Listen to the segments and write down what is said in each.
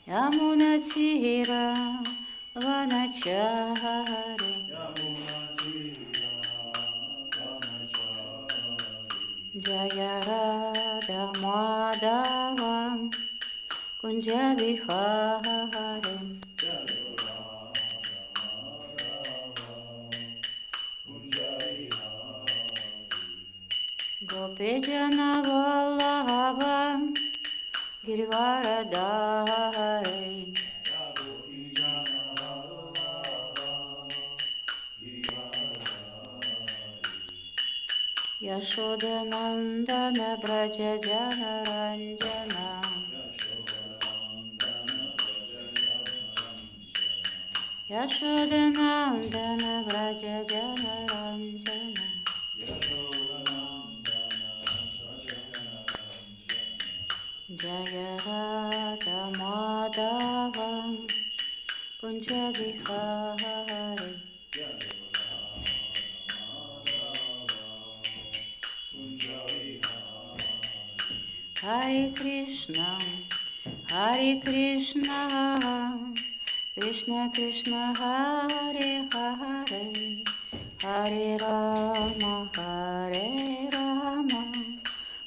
Yamunatira Vanachari Jaya Radha Madhavam Kunja Vihare Gopijana Vallabha Girivaradhari Yashodanandana Braja Jana Ranjana Yashodanandana Braja Jana Ranjana Jaya Radha Madhava Kunja Vihare Hare Krishna Krishna Krishna Hare Hare Hare Rama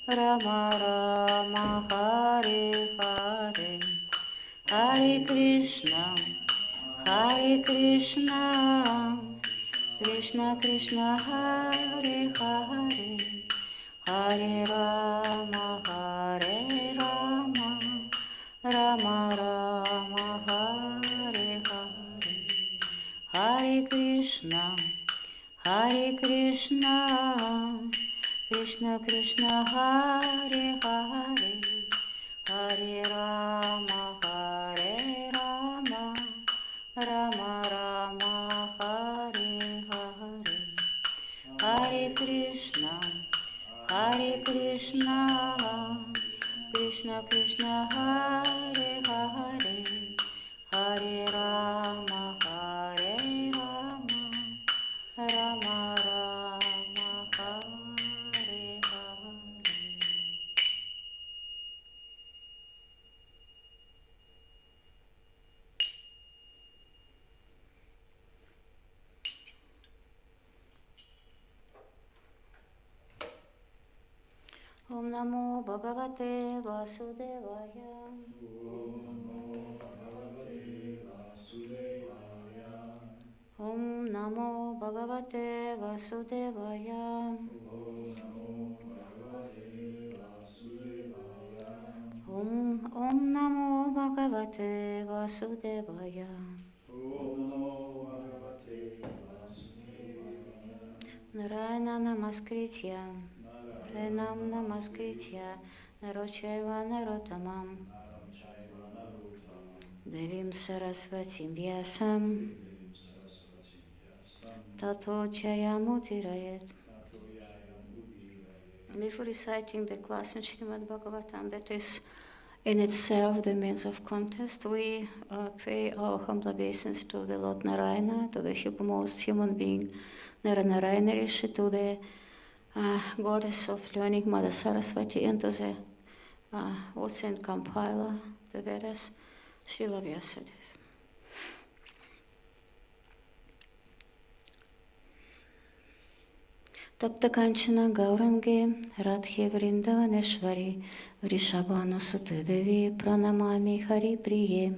Rama Rama Hare Hare Hare Krishna Krishna Krishna Hare Hare Hare Rama Rama Rama Hare Hare Hare Krishna Krishna Krishna Hare Hare Hare Rama Rama Rama Hare Hare Hare Krishna Krishna Krishna Hare Hare Hare Rama Rama Rama Hare Hare Om Namo Bhagavate Vasudevaya. Om Namo Bhagavate Vasudevaya. Om Namo Bhagavate Vasudevaya. Narayana Namaskritya Renam Namaskritya Narochaiva Narottamam Devim Sarasvatim Vyasam Tato Jayamutirayet. Before reciting the class in Srimad Bhagavatam, that is in itself the means of contest, we pay our humble obeisance to the Lord Narayana, to the most human being, Naranarayana Rishi, to the goddess of learning, Mother Saraswati, and to the author and compiler, the Vedas, Srila Vyasadeva. Tapta Kanchana Gaurange Radhe Vrindavaneshvari Vrishabhanusute Devi Pranamami Hari Priye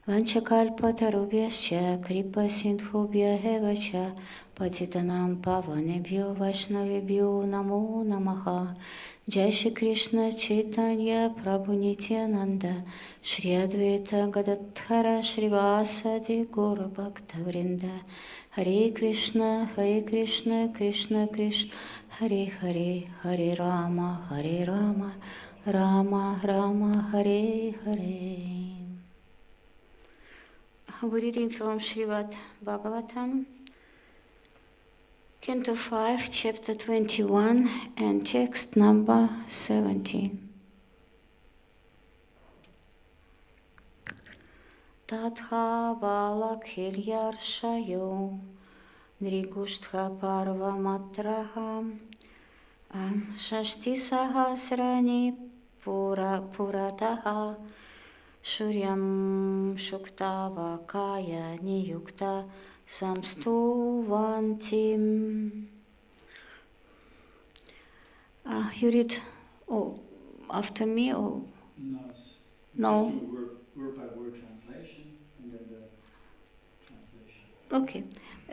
Vanchakalpatarubhyascha Kripa Sindhubhya Evacha Patitanam Pavanebhyo Vaishnavebhyo Namo Namaha. Jai Shri Krishna Chaitanya Prabhu Nityananda Shri Advaita Gadadhara Srivasadi Gaura Bhakta Vrinda. Hare Krishna Krishna Krishna Hare Hare Hare Rama Rama Rama Hare Hare. We're reading from Srimad Bhagavatam, Canto 5, Chapter 21, and text number 17. Tatha Valakhilyarshayo Nrigushtha Parvamatraha Shashti Sahasrani Purataha Shuryam Shukta Vakaya Niyukta Samstuvantim. You read after me or? No. Just do word by word translation and then the translation. Okay.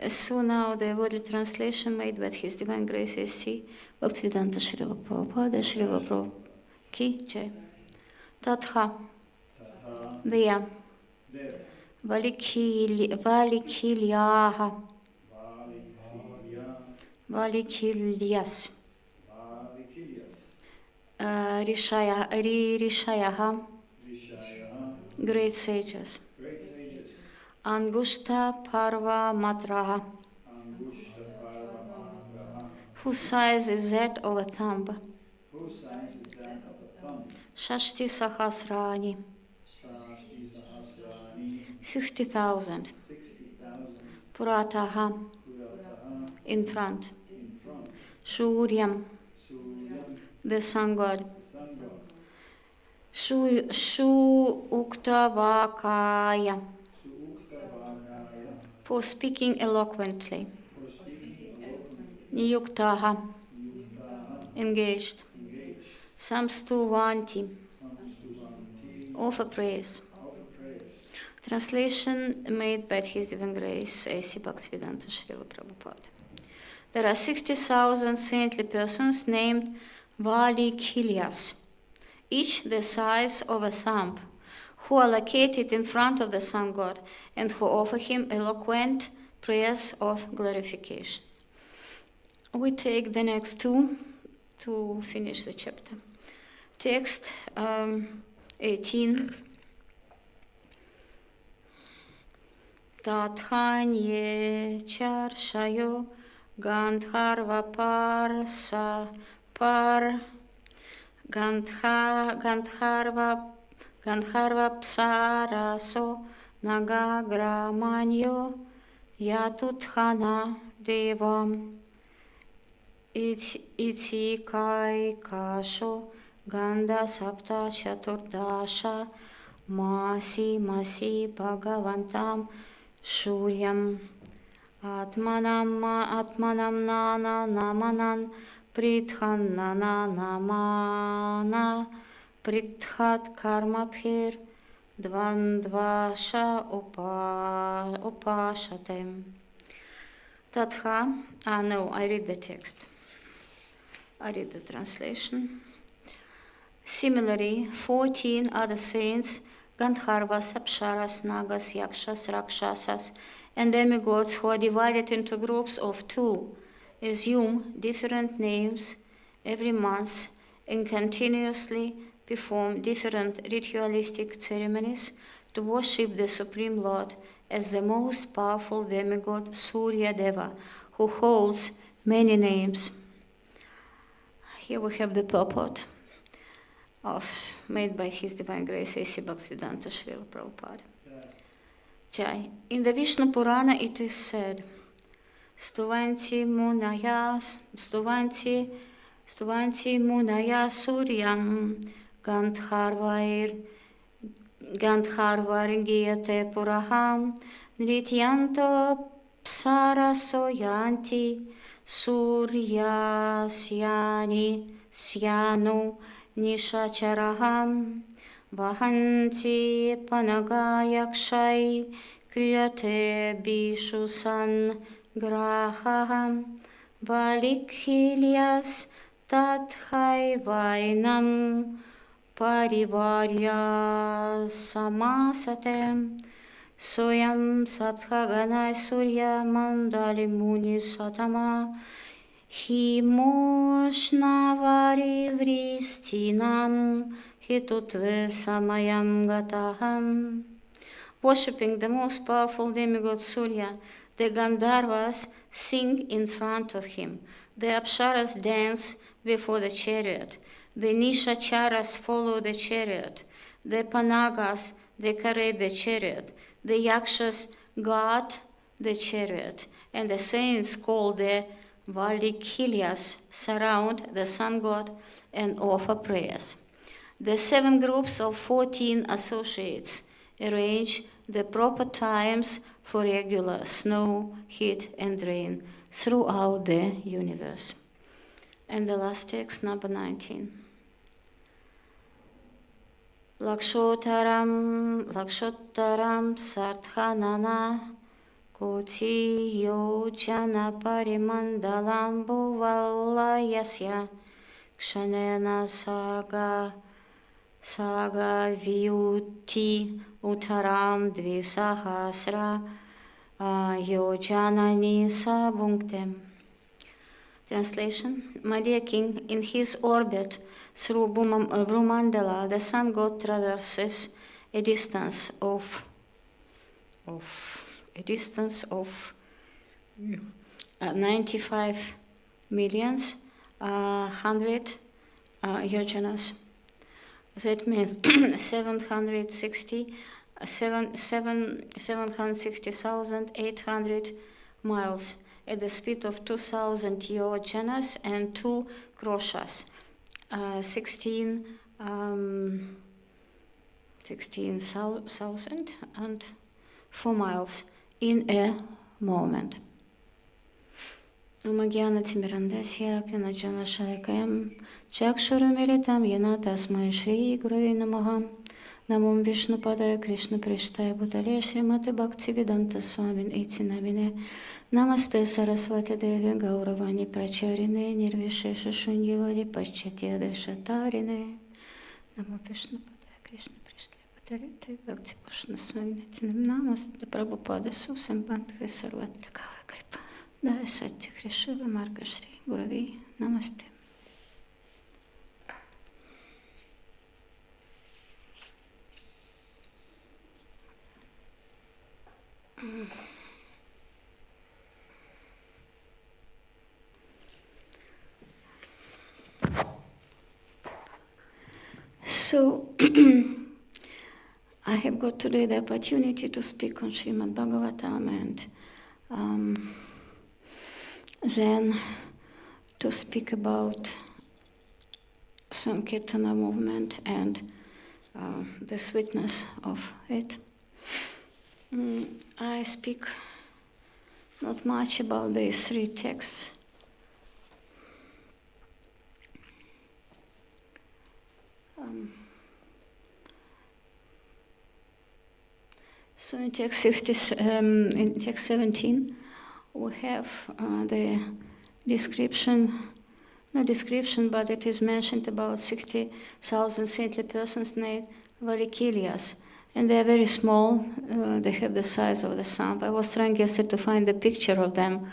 So now the wordly translation made by His Divine Grace A.C. Bhaktivedanta Srila Prabhupada, Srila Prabhupada Ki Jai. Tatha. There. Valikilyaha. Valikilyas. Rishayaha. Great sages. Angushta Parva Matraha. Whose size is that of a thumb? Shashti Sahasrani. 60,000. Purataha. In front. Shuryam. The sun god. Shu Uktavakaya. For speaking eloquently. Niyuktaha. Engaged. Samstuvanti. Offer praise. Translation made by His Divine Grace A.C. Bhaktivedanta Srila Prabhupada. There are 60,000 saintly persons named Valikilyas, each the size of a thumb, who are located in front of the sun god and who offer him eloquent prayers of glorification. We take the next two to finish the chapter. Text 18. Tathanye charshayo gandharva parsa par gandharva psaraso nagagramanyo yatuthana devam iti kaikasho ganda sapta chaturdasha masi bhagavantam Shuryam Atmanam Nana Namanan Prithan Nana Namana Prithat Karmabhir Dvandvasha Upashatem. Tatha. No, I read the text. I read the translation. Similarly, 14 other saints, Gandharvas, Apsharas, Nagas, Yakshas, Rakshasas, and demigods who are divided into groups of 2, assume different names every month and continuously perform different ritualistic ceremonies to worship the Supreme Lord as the most powerful demigod Surya Deva, who holds many names. Here we have the purport made by His Divine Grace A.C. Bhaktivedanta Srila Prabhupada. Jai. In the Vishnu Purana it is said, Stuvanti Munaya Suryam Gandharvar Giyate Puraham Nrityanto Psaraso Yanti Syanu Nishacharaham Vahanti Panagayakshai Kriyate Bishusan Grahaham Valikilyas Tathai Vainam Parivarya Samasatem Soyam Sapthaganai Surya Mandali Muni Satama Himoshnavari Vristinam Hitutve Samayam Gataham. Worshipping the most powerful demigod Surya, the Gandharvas sing in front of him, the Apsharas dance before the chariot, the Nishacharas follow the chariot, the Panagas decorate the chariot, the Yakshas guard the chariot, and the saints called the Valikilyas surround the sun god and offer prayers. The 7 groups of 14 associates arrange the proper times for regular snow, heat, and rain throughout the universe. And the last text, number 19. Lakshotaram Sarthanana Koti Yojana Parimandalam Bhuvalayasya Kshanena Saga Vyuti Uttaram Dvisahasra Yojanani Sabhunktem. Translation. My dear king, in his orbit through Brahmandala, the sun god traverses a distance of 95 millions 100 yojanas. That means 760,800 miles at the speed of 2,000 yojanas and 2 kroshas, 16,000 and 4 miles in a moment. Umagyan Timirandasya Knajana Shaikam Chakshurumiritam Yanatasma Shri Guravi Namaham Namum Vishnu Pada Krishna Prishtaya Bhutale Srimati Bhakti Vedanta Swamin Iti Namine Namaste Saraswati Devi Gauravani Pracharine Nirvishesha Shunyavadi Paschatya Deshatarine Namum Vishnu Pada Krishna Prishtaya Bhutale Bhakti Pushna Swamin Iti Namaste Prabhupada Susam Bhakti Sarvatra Kaura Kripa Da Satya Krishna Marga Shri Guravi Namaste. So, I have got today the opportunity to speak on Srimad Bhagavatam and then to speak about Sankirtana movement and the sweetness of it. I speak not much about these 3 texts. So in text 17, we have the description, not description, but it is mentioned about 60,000 saintly persons named Valikilyas. And they are very small, they have the size of the sun. I was trying yesterday to find a picture of them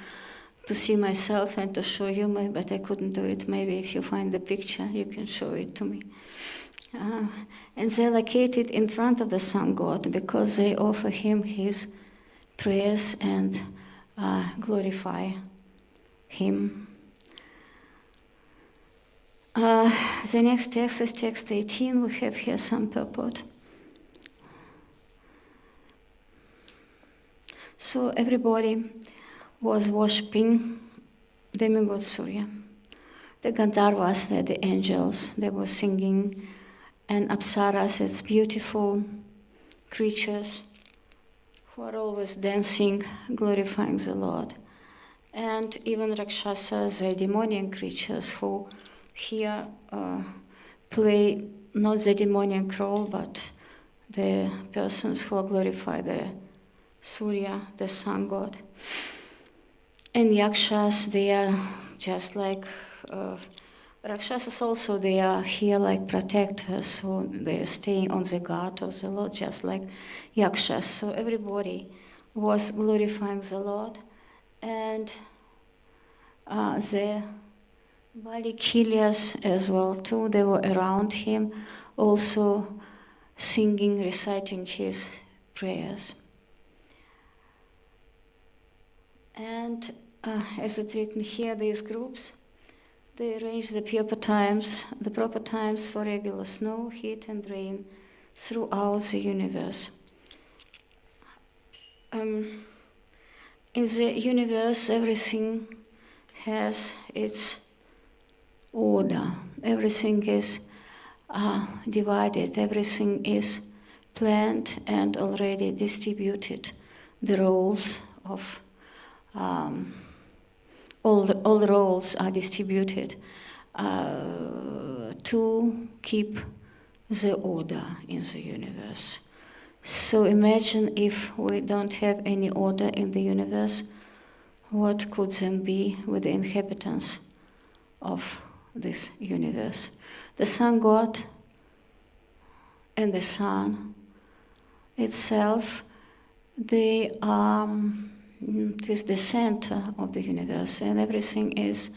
to see myself and to show you, but I couldn't do it. Maybe if you find the picture, you can show it to me. And they're located in front of the sun god because they offer him his prayers and glorify him. The next text is text 18. We have here some purport. So everybody was worshipping demigod Surya. The Gandharvas, the angels, they were singing, and Apsaras, it's beautiful creatures who are always dancing, glorifying the Lord. And even Rakshasas, the demonic creatures who here play not the demonic role, but the persons who glorify the Surya, the sun god. And Yakshas, they are just like Rakshasas also, they are here like protectors, so they are staying on the guard of the Lord, just like Yakshas. So everybody was glorifying the Lord, and the Valikilyas as well too, they were around him, also singing, reciting his prayers. And as it's written here, these groups, they arrange the proper times for regular snow, heat, and rain throughout the universe. In the universe, everything has its order. Everything is divided. Everything is planned and already distributed. The roles of all the roles are distributed to keep the order in the universe. So imagine if we don't have any order in the universe, what could then be with the inhabitants of this universe? The Sun God and the Sun itself, they are it is the center of the universe, and everything is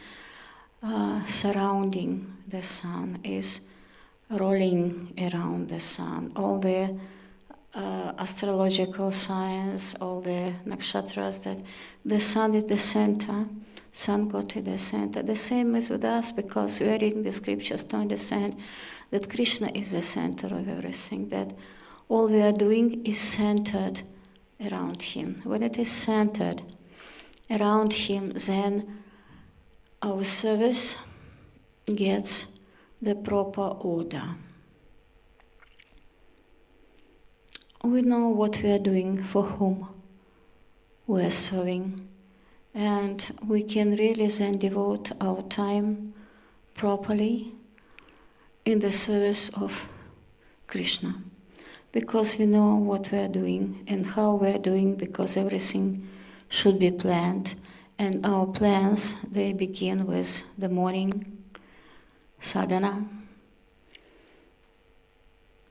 surrounding the Sun, is rolling around the Sun. All the astrological science, all the nakshatras, that the Sun is the center, Sun God is the center. The same is with us, because we are reading the scriptures to understand that Krishna is the center of everything, that all we are doing is centered around Him. When it is centered around Him, then our service gets the proper order. We know what we are doing, for whom we are serving, and we can really then devote our time properly in the service of Krishna, because we know what we are doing and how we are doing, because everything should be planned, and our plans, they begin with the morning sadhana.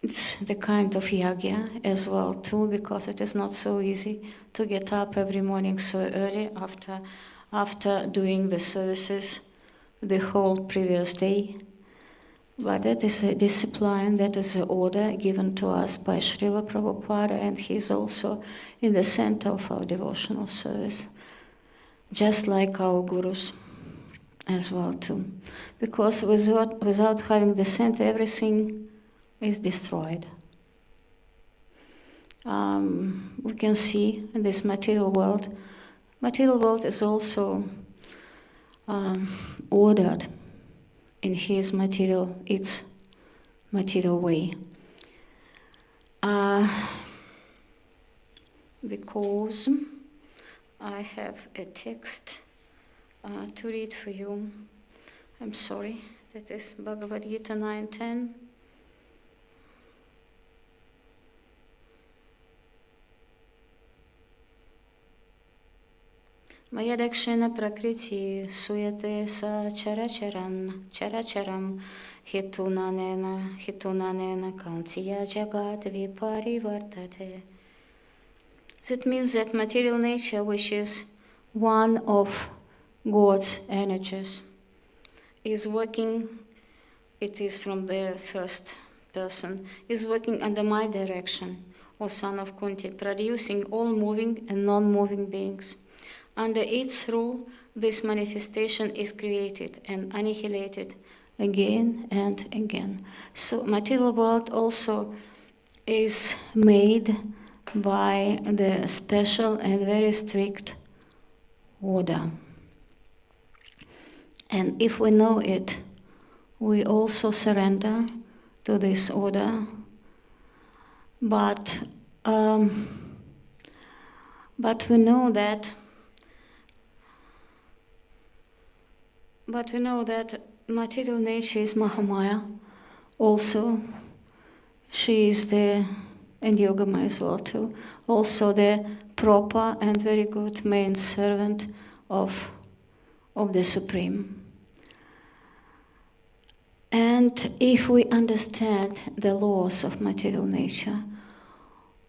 It's the kind of yagya as well too, because it is not so easy to get up every morning so early after doing the services the whole previous day. But that is a discipline, that is the order given to us by Srila Prabhupada, and he is also in the center of our devotional service, just like our gurus as well too. Because without having the center, everything is destroyed. We can see in this material world is also ordered in its material way. Because I have a text to read for you. I'm sorry, that is Bhagavad Gita 9:10. Maya dakshina prakriti suyate sa characharam hitunanena kantiya jagat viparivartate. That means that material nature, which is one of God's energies, is working, it is from the first person, is working under my direction, O son of Kunti, producing all moving and non-moving beings. Under its rule, this manifestation is created and annihilated again and again. So material world also is made by the special and very strict order. And if we know it, we also surrender to this order. But we know that material nature is Mahamaya also. She is and Yogamaya as well too, also the proper and very good main servant of the Supreme. And if we understand the laws of material nature,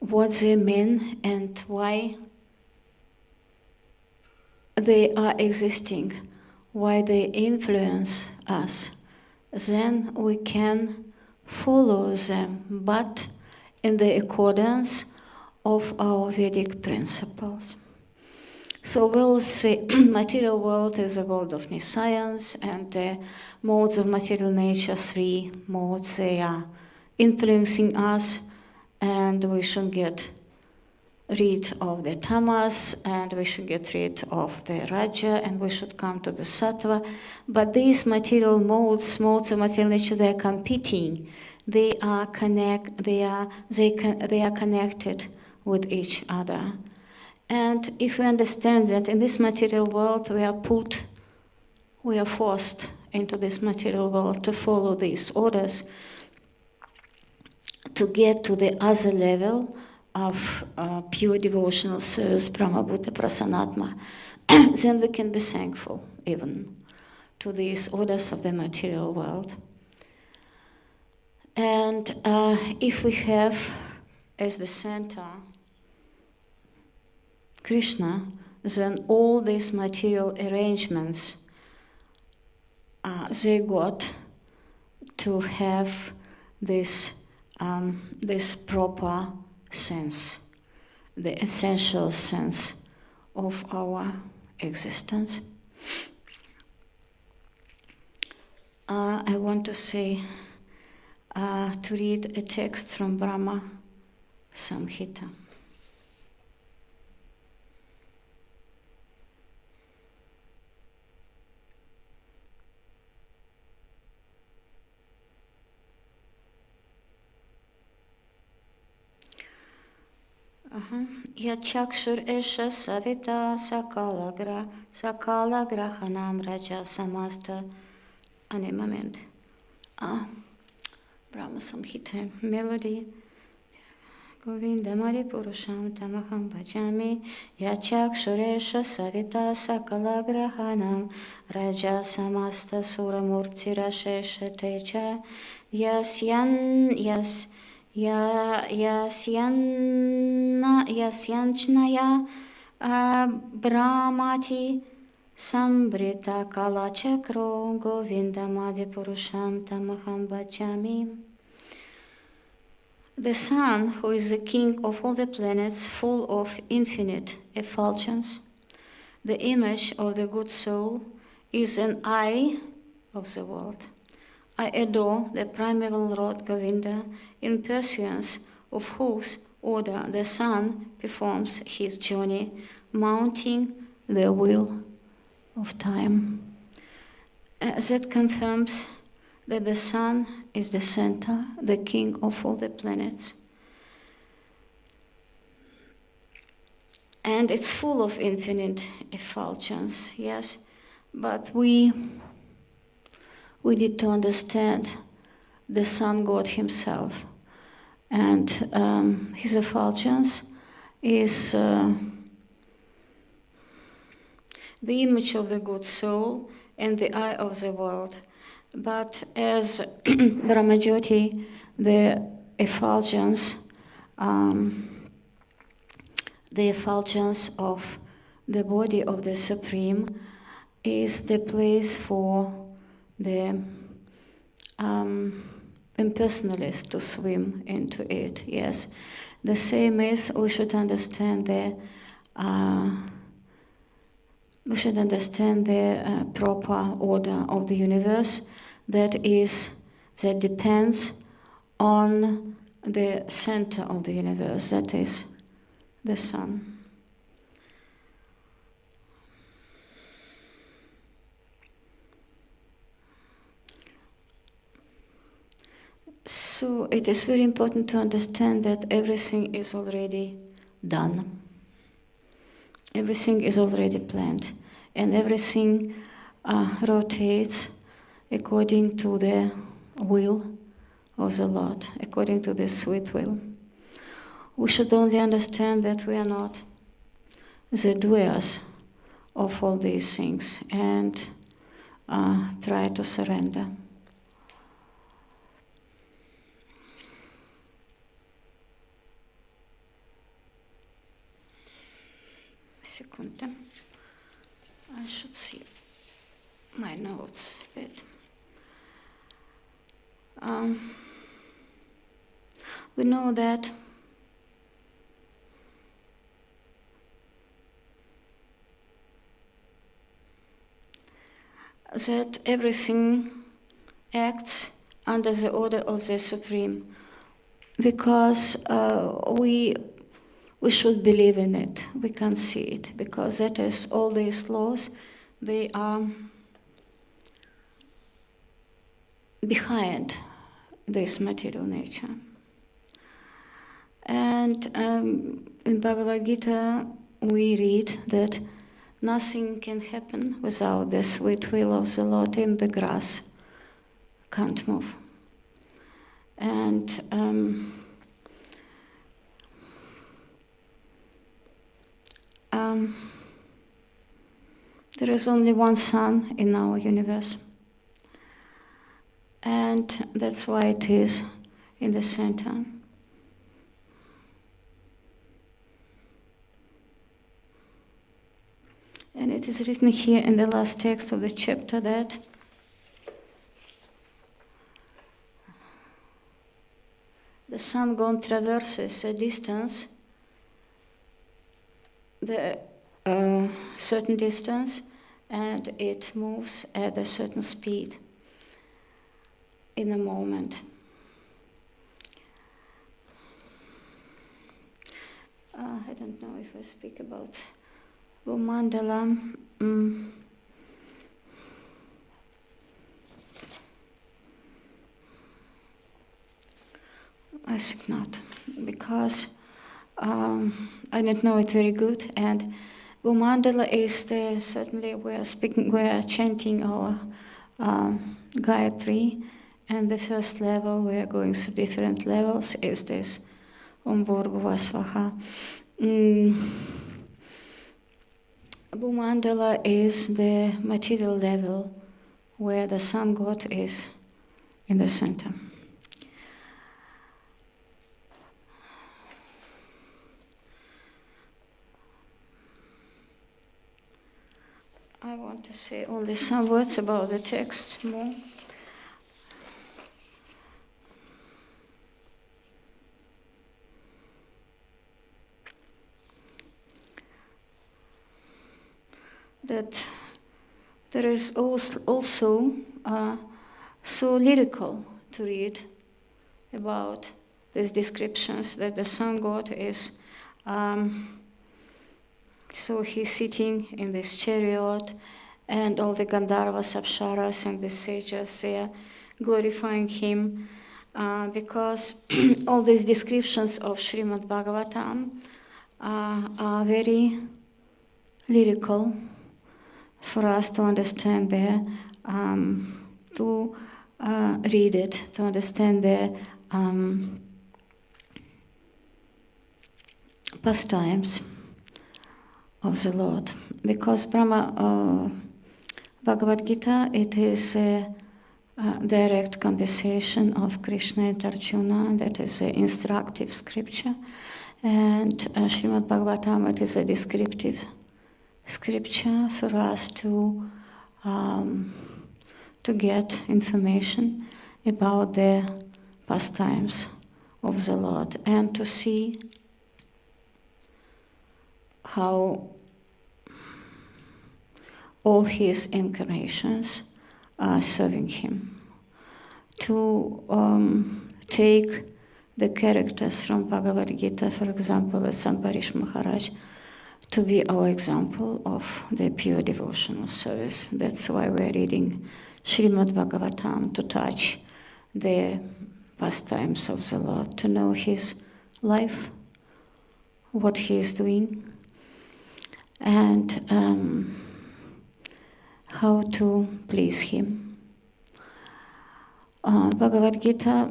what they mean and why they are existing, why they influence us, then we can follow them, but in the accordance of our Vedic principles. So we'll see material world is a world of nescience, and the modes of material nature, 3 modes, they are influencing us, and we should get rid of the tamas, and we should get rid of the raja, and we should come to the sattva. But these material modes of material nature, they are competing. They are connected with each other. And if we understand that in this material world we are forced into this material world to follow these orders, to get to the other level of pure devotional service, Brahma Bhuta Prasanatma, then we can be thankful even to these orders of the material world. And if we have as the center Krishna, then all these material arrangements, they got to have this proper sense, the essential sense of our existence. I want to say, to read a text from Brahma Samhita. Yachakshur esha savita sakala grahanam raja samasta. A moment. Brahma Samhita melody. Govinda Mari Purusham Tamaham Bhajami Yachakshuresha Savita Sakala Grahanam Raja Samasta Suramurti Rashesha Techa Yasyanchnaya Brahmati Sambrita Kalachakro Govinda Madi Purusham Tamaham Bhajami. The sun, who is the king of all the planets, full of infinite effulgence, the image of the good soul, is an eye of the world. I adore the primeval Lord Govinda, in pursuance of whose order the sun performs his journey, mounting the wheel of time. That confirms that the sun is the center, the king of all the planets. And it's full of infinite effulgence, yes, but we need to understand the sun God himself. And his effulgence is the image of the good soul and the eye of the world. But as Brahmajyoti, the effulgence of the body of the Supreme is the place for the impersonalist to swim into it. Yes, the same is we should understand the proper order of the universe that depends on the center of the universe, that is the sun. So it is very important to understand that everything is already done. Everything is already planned, and everything rotates according to the will of the Lord, according to the sweet will. We should only understand that we are not the doers of all these things and try to surrender. Secunda. I should see my notes a bit. We know that everything acts under the order of the Supreme, because we we should believe in it. We can't see it because that is all these laws. They are behind this material nature. And in Bhagavad Gita, we read that nothing can happen without the sweet will of the Lord, and the grass can't move. And there is only one sun in our universe. And that's why it is in the center. And it is written here in the last text of the chapter that the sun god traverses a distance, the certain distance, and it moves at a certain speed in a moment. I don't know if I speak about Bhumandala. I think not, because I don't know it very good. And Bhumandala is certainly we are chanting our Gayatri, and the first level we are going through different levels is this Om Bhurbhuva Svaha. Bhumandala is the material level where the sun god is in the center. I want to say only some words about the text more. That there is also so lyrical to read about these descriptions that the sun god is so he's sitting in this chariot, and all the Gandharvas, Apsaras, and the sages, they are glorifying him because all these descriptions of Srimad Bhagavatam are very lyrical for us to understand there, to read it, to understand the pastimes of the Lord. Because Bhagavad Gita, it is a direct conversation of Krishna and Arjuna, that is an instructive scripture. And Srimad Bhagavatam, it is a descriptive scripture for us to get information about the pastimes of the Lord and to see how all his incarnations are serving him. To take the characters from Bhagavad Gita, for example, as Ambarish Maharaj, to be our example of the pure devotional service. That's why we're reading Srimad Bhagavatam, to touch the pastimes of the Lord, to know his life, what he is doing, and how to please him. Bhagavad Gita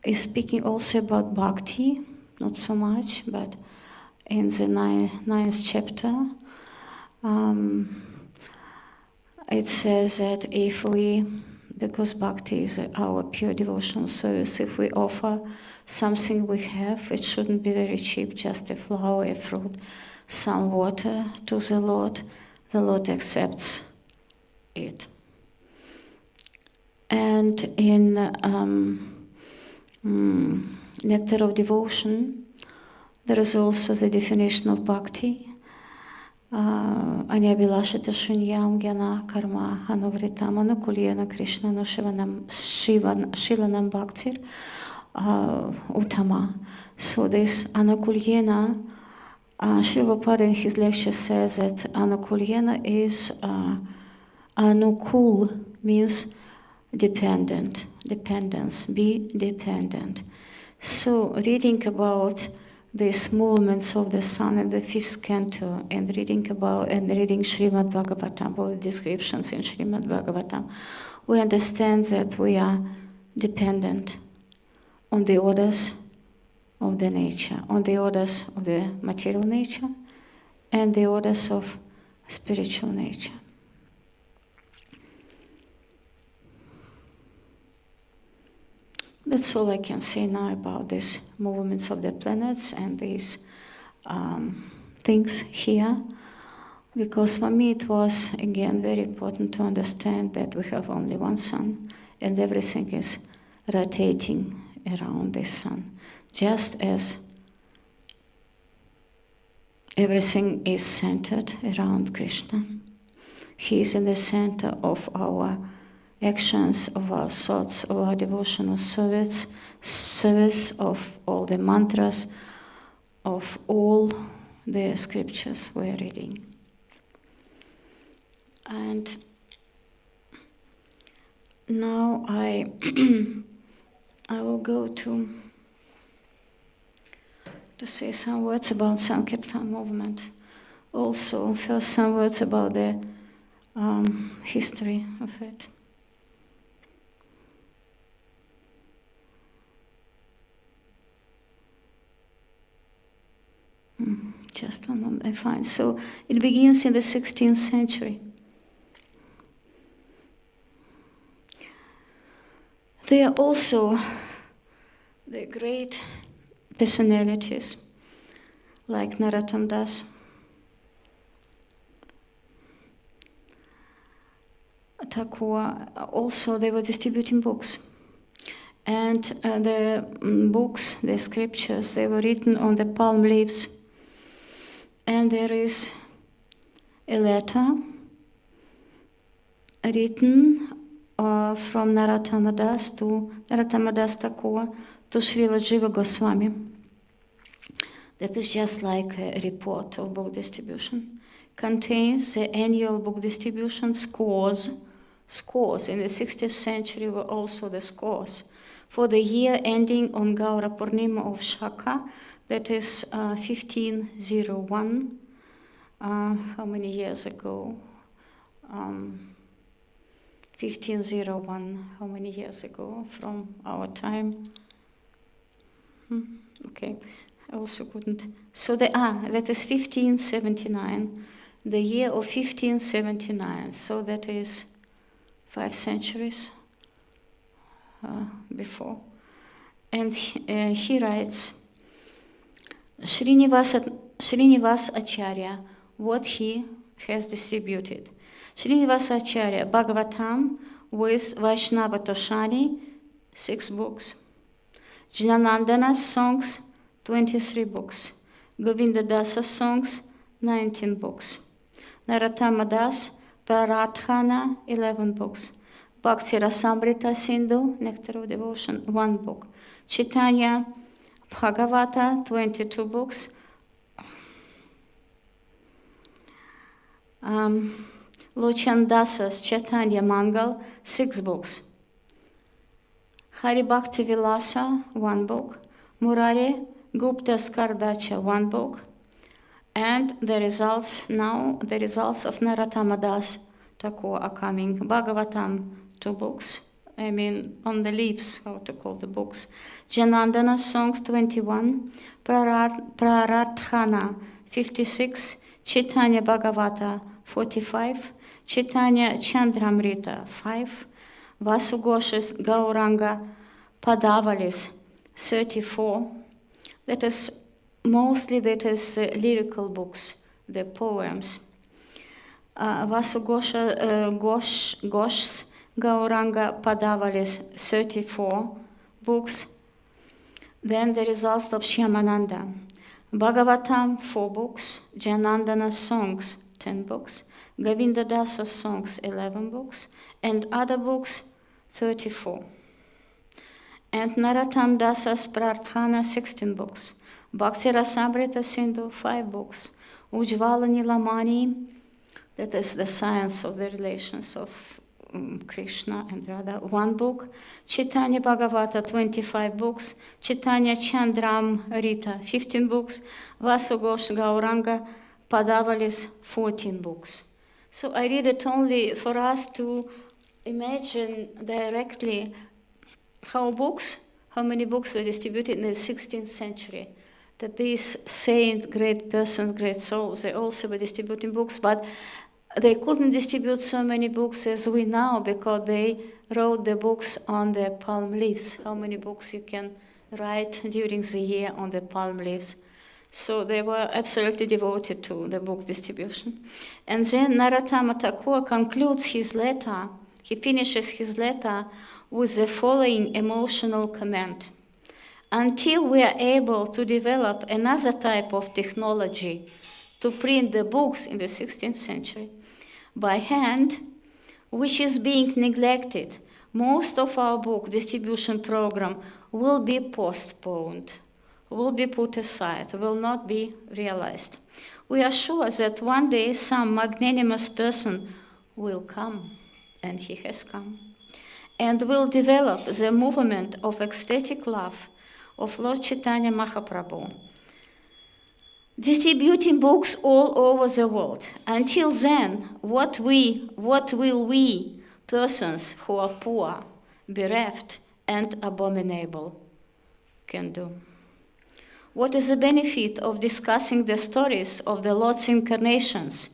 is speaking also about bhakti, not so much, but in the ninth chapter, it says that if we, because bhakti is our pure devotional service, if we offer something we have, it shouldn't be very cheap, just a flower, a fruit, some water to the Lord accepts it. And in Nectar of Devotion, there is also the definition of bhakti. Anyabilashita shunyam gyana karma anuvritam anukulyena krishna shilanam bhaktir uttama. So this anukulyena Srila Prabhupada in his lecture says that Anukulyena is Anukul means dependence, be dependent. So reading about these movements of the sun in the 5th canto and reading Srimad Bhagavatam, all the descriptions in Srimad Bhagavatam, we understand that we are dependent on the orders of the nature, on the orders of the material nature and the orders of spiritual nature. That's all I can say now about these movements of the planets and these things here, because for me it was, again, very important to understand that we have only one sun and everything is rotating around this sun, just as everything is centered around Krishna. He is in the center of our actions, of our thoughts, of our devotional service of all the mantras, of all the scriptures we are reading. And now I will go to say some words about Sankirtan movement. Also, first some words about the history of it. Just one moment, I find. So it begins in the 16th century. There are also the great personalities like Narottam Das, Thakur. Also, they were distributing books. And the books, the scriptures, they were written on the palm leaves. And there is a letter written from Narottama Das Thakur to Srila Jiva Goswami. That is just like a report of book distribution. Contains the annual book distribution scores. In the 16th century were also the scores. For the year ending on Gaura Purnima of Shaka, that is 1501. How many years ago? 1501. How many years ago from our time? Okay, I also couldn't. So that is 1579. The year of 1579. So that is 5 centuries before. And he writes, Srinivas Acharya, what he has distributed. Srinivas Acharya, Bhagavatam with Vaishnava Toshani, 6 books. Jnanandana's songs, 23 books. Govinda Dasa's songs, 19 books. Narottama Das, Prarathana, 11 books. Bhakti Rasamrita Sindhu, Nectar of Devotion, 1 book. Chaitanya Bhagavata, 22 books. Lochan Dasa's Chaitanya Mangal, 6 books. Hari Bhakti Vilasa, 1 book. Murari Gupta's Kardacha, 1 book. And the results of Narottama Das Thakur are coming. Bhagavatam, 2 books. I mean, on the leaves, how to call the books. Janandana songs, 21. Prarathana, 56. Chaitanya Bhagavata, 45. Chaitanya Chandramrita, 5. Vasugosha's Gauranga Padavalis, 34. That is lyrical books, the poems. Gosh's Gauranga Padavalis, 34 books. Then the results of Shyamananda. Bhagavatam, 4 books. Janandana's songs, 10 books. Govinda Dasa's songs, 11 books. And other books, 34. And Narottam Dasa's Prarthana, 16 books. Bhakti Rasamrita Sindhu, 5 books. Ujjvala Nilamani, that is the science of the relations of Krishna and Radha, 1 book. Chaitanya Bhagavata, 25 books. Chaitanya Chandram Rita, 15 books. Vasugosh Gauranga Padavalis, 14 books. So I read it only for us to imagine directly how many books were distributed in the 16th century. That these saint, great persons, great souls, they also were distributing books, but they couldn't distribute so many books as we now because they wrote the books on the palm leaves. How many books you can write during the year on the palm leaves. So they were absolutely devoted to the book distribution. And then Narottama Thakur concludes his letter, he finishes his letter with the following emotional comment. Until we are able to develop another type of technology to print the books in the 16th century by hand, which is being neglected, most of our book distribution program will be postponed, will be put aside, will not be realized. We are sure that one day some magnanimous person will come, and he has come, and will develop the movement of ecstatic love of Lord Chaitanya Mahaprabhu, distributing books all over the world. Until then, what will we, persons who are poor, bereft, and abominable, can do? What is the benefit of discussing the stories of the Lord's incarnations,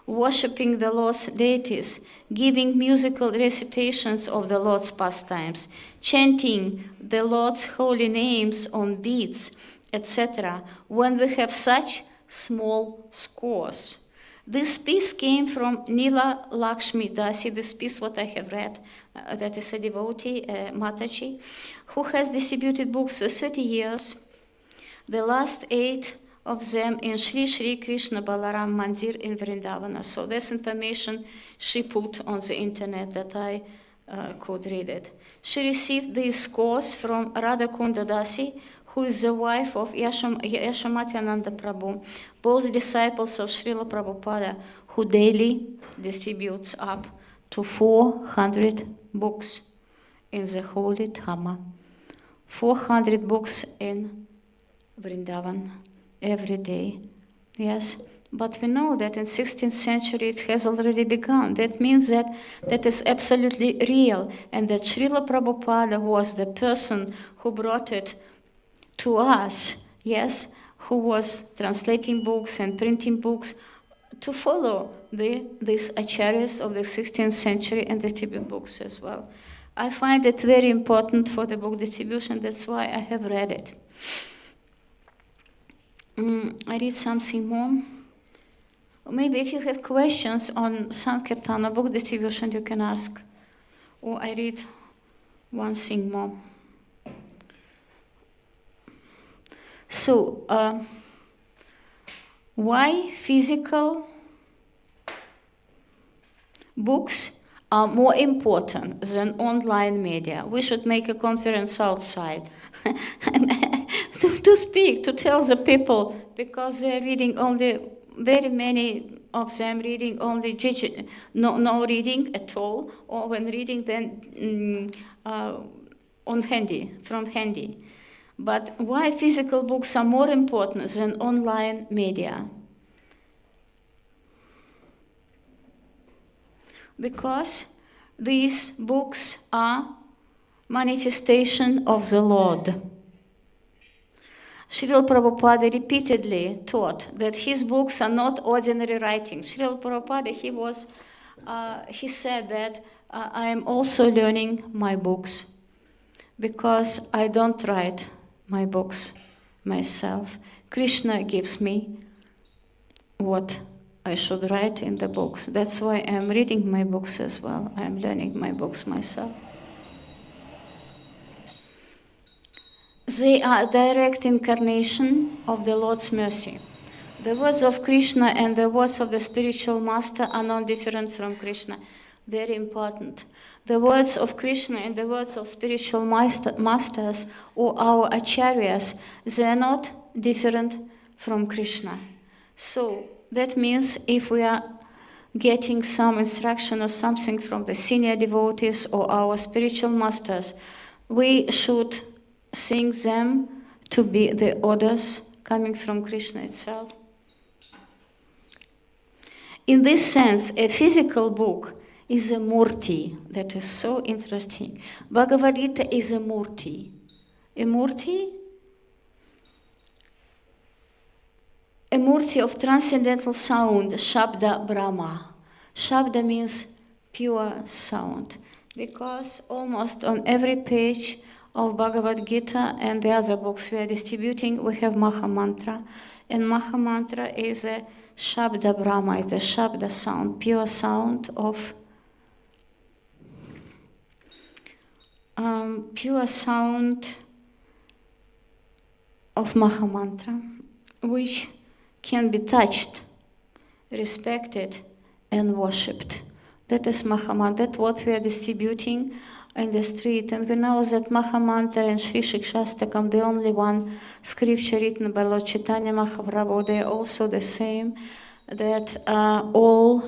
worshipping the Lord's deities, giving musical recitations of the Lord's pastimes, chanting the Lord's holy names on beads, etc., when we have such small scores? This piece came from Nila Lakshmi Dasi, this piece what I have read, that is a devotee, Mataji, who has distributed books for 30 years, the last 8 of them in Sri Krishna Balaram Mandir in Vrindavana. So this information she put on the internet that I could read it. She received these scores from Radha Kunda Dasi, who is the wife of Yashamati Ananda Prabhu, both disciples of Srila Prabhupada, who daily distributes up to 400 books in the holy Dhamma. 400 books in Vrindavan every day. Yes, but we know that in 16th century it has already begun. That means that is absolutely real, and that Srila Prabhupada was the person who brought it to us, yes, who was translating books and printing books to follow these acharyas of the 16th century and distribute books as well. I find it very important for the book distribution, that's why I have read it. I read something more. Maybe if you have questions on Sankirtana book distribution, you can ask. Or I read one thing more. So, why physical books are more important than online media? We should make a conference outside to speak, to tell the people, because they're reading only, very many of them reading only, no reading at all, or when reading then on handy, from handy. But why physical books are more important than online media? Because these books are manifestation of the Lord. Srila Prabhupada repeatedly taught that his books are not ordinary writings. Srila Prabhupada, he said that I am also learning my books because I don't write my books myself. Krishna gives me what I should write in the books. That's why I'm reading my books as well. I'm learning my books myself. They are direct incarnation of the Lord's mercy. The words of Krishna and the words of the spiritual master are not different from Krishna. Very important. The words of Krishna and the words of spiritual masters or our acharyas, they are not different from Krishna. So that means if we are getting some instruction or something from the senior devotees or our spiritual masters, we should think them to be the orders coming from Krishna itself. In this sense, a physical book is a murti. That is so interesting. Bhagavad Gita is a murti. A murti of transcendental sound, Shabda Brahma. Shabda means pure sound, because almost on every page of Bhagavad Gita and the other books we are distributing, we have Maha Mantra. And Maha Mantra is a Shabda Brahma, is the Shabda sound, pure sound of Maha Mantra, which can be touched, respected, and worshipped. That is Maha Mantra. That's what we are distributing in the street. And we know that Maha Mantra and Sri Shikshastakam, the only one scripture written by Lord Chaitanya Mahaprabhu, they are also the same, that all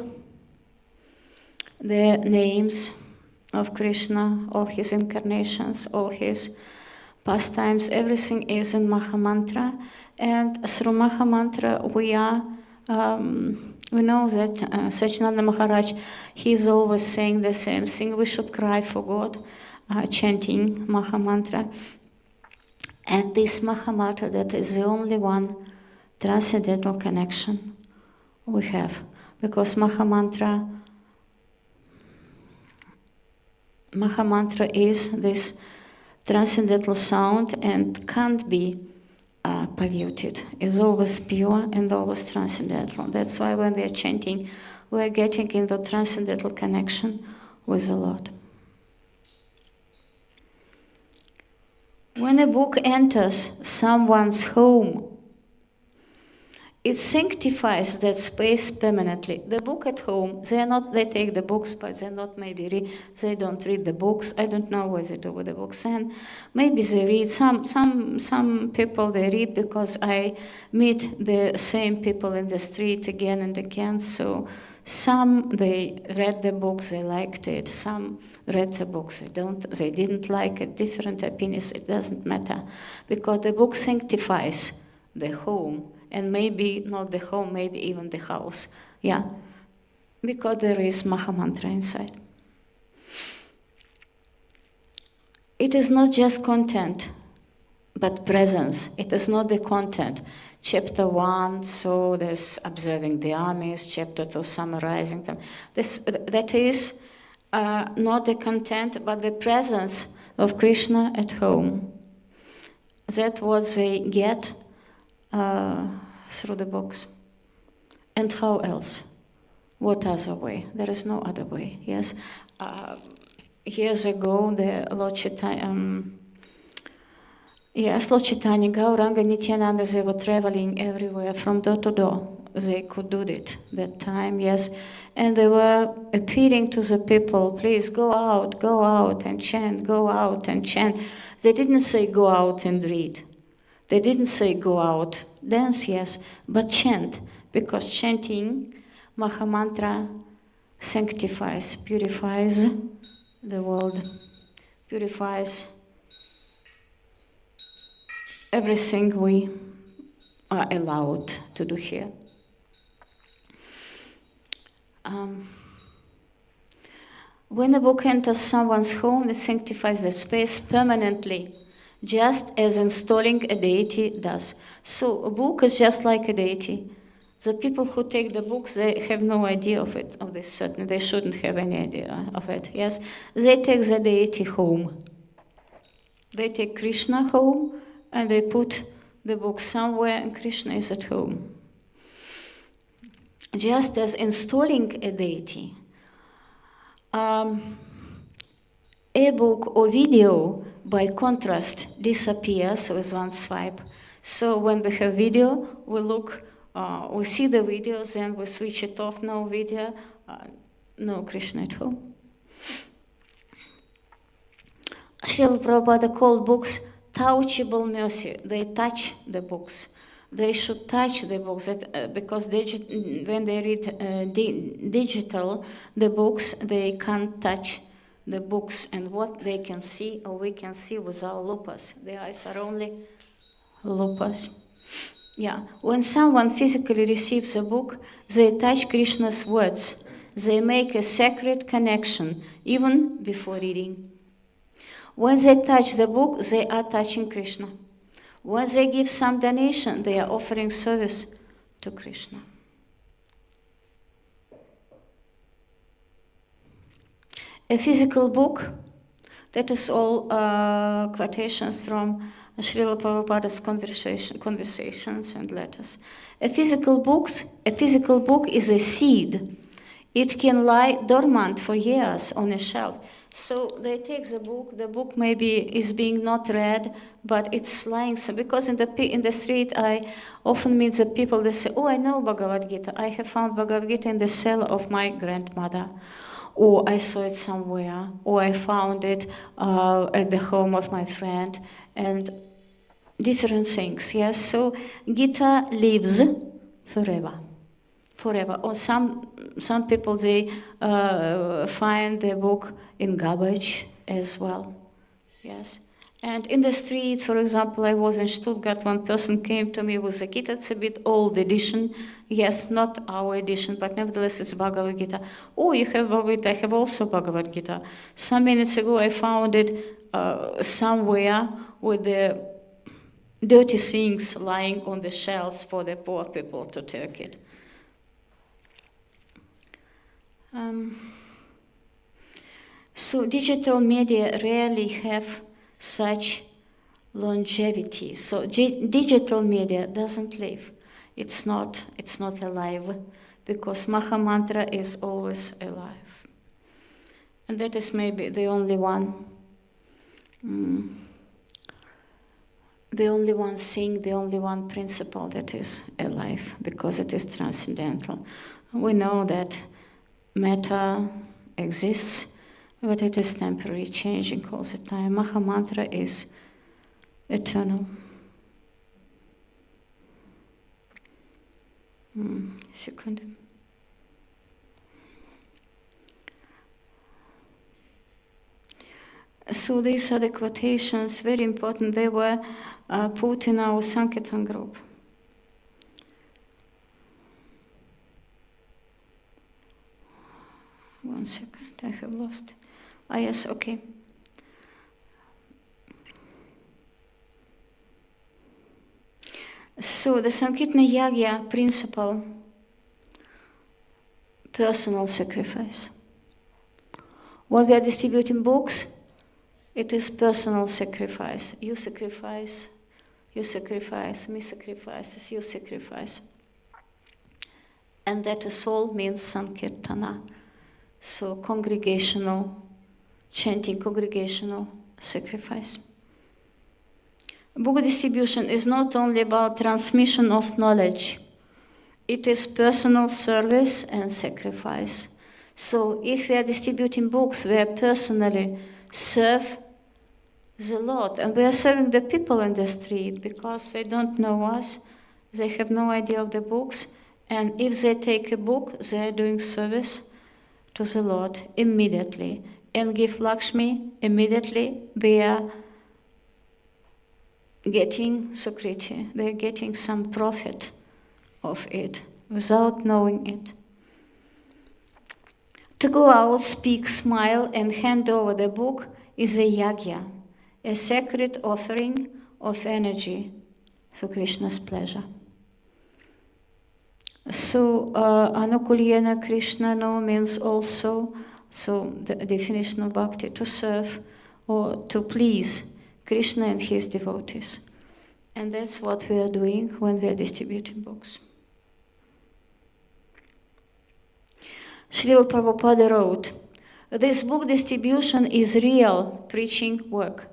the names of Krishna, all his incarnations, all his pastimes, everything is in Maha Mantra. And through Maha Mantra we are, we know that Sachinanda Maharaj, he is always saying the same thing. We should cry for God, chanting Maha Mantra. And this Maha Mantra, that is the only one transcendental connection we have. Because Maha Mantra is this transcendental sound and can't be polluted. It's always pure and always transcendental. That's why when we are chanting, we are getting into transcendental connection with the Lord. When a book enters someone's home, it sanctifies that space permanently. The book at home, they take the books, but they don't read the books. I don't know what they do with the books. And maybe they read. Some people, they read because I meet the same people in the street again and again. So some, they read the books, they liked it. Some read the books, they didn't like it. Different opinions, it doesn't matter. Because the book sanctifies the home. And maybe not the home, maybe even the house. Yeah, because there is Maha Mantra inside. It is not just content, but presence. It is not the content. Chapter 1, so there's observing the armies. Chapter 2, summarizing them. That is not the content, but the presence of Krishna at home. That's what they get through the books. And how else? What other way? There is no other way. Yes. Years ago, the Lord Chaitanya, Lord Chaitanya, Gauranga, Nityananda, they were traveling everywhere from door to door. They could do it that time, yes. And they were appealing to the people, please go out and chant, go out and chant. They didn't say go out and read. They didn't say go out, dance, yes, but chant, because chanting Maha Mantra sanctifies, purifies the world, purifies everything we are allowed to do here. When a book enters someone's home, it sanctifies the space permanently, just as installing a deity does. So a book is just like a deity. The people who take the books, they have no idea of it, of this certainly. They shouldn't have any idea of it, yes? They take the deity home. They take Krishna home and they put the book somewhere and Krishna is at home. Just as installing a deity, a book or video, by contrast, disappears with one swipe. So when we have video, we look, we see the videos and we switch it off, no video, no Krishna at home. Srila Prabhupada called books touchable mercy. They touch the books. They should touch the books because when they read digital, the books, they can't touch the books, and what they can see or we can see with our lupus. The eyes are only lupus. Yeah, when someone physically receives a book, they touch Krishna's words. They make a sacred connection even before reading. When they touch the book, they are touching Krishna. When they give some donation, they are offering service to Krishna. A physical book, that is all quotations from Srila Prabhupada's conversations and letters. A physical book is a seed. It can lie dormant for years on a shelf. So they take the book maybe is being not read, but it's lying. So because in the street I often meet the people, they say, oh, I know Bhagavad Gita. I have found Bhagavad Gita in the cell of my grandmother. Or I saw it somewhere. Or I found it at the home of my friend. And different things, yes. So Gita lives forever. Or some people, they find the book in garbage as well, yes. And in the street, for example, I was in Stuttgart, one person came to me with a Gita. It's a bit old edition, yes, not our edition, but nevertheless it's Bhagavad Gita. Oh, you have Bhagavad Gita, I have also Bhagavad Gita. Some minutes ago I found it somewhere with the dirty things lying on the shelves for the poor people to take it. So digital media rarely have such longevity. So digital media doesn't live. It's not alive, because Mahamantra is always alive. And that is maybe the only one thing, the only one principle that is alive, because it is transcendental. We know that matter exists, but it is temporary, changing all the time. Mahamantra is eternal. Second. So these are the quotations, very important. They were put in our Sankirtan group. One second, I have lost. Yes, okay. So the Sankirtana Yagya principle, personal sacrifice. When we are distributing books, it is personal sacrifice. You sacrifice, me sacrifices, you sacrifice. And that is all means Sankirtana. So congregational, chanting congregational sacrifice. Book distribution is not only about transmission of knowledge. It is personal service and sacrifice. So if we are distributing books, we are personally serve the Lord. And we are serving the people in the street because they don't know us. They have no idea of the books. And if they take a book, they are doing service to the Lord immediately. And give Lakshmi immediately. They are getting Sukriti. They are getting some profit of it without knowing it. To go out, speak, smile, and hand over the book is a yagya, a sacred offering of energy for Krishna's pleasure. So, Anukulyena Krishna no means also, so the definition of bhakti, to serve or to please Krishna and his devotees. And that's what we are doing when we are distributing books. Srila Prabhupada wrote, this book distribution is real preaching work.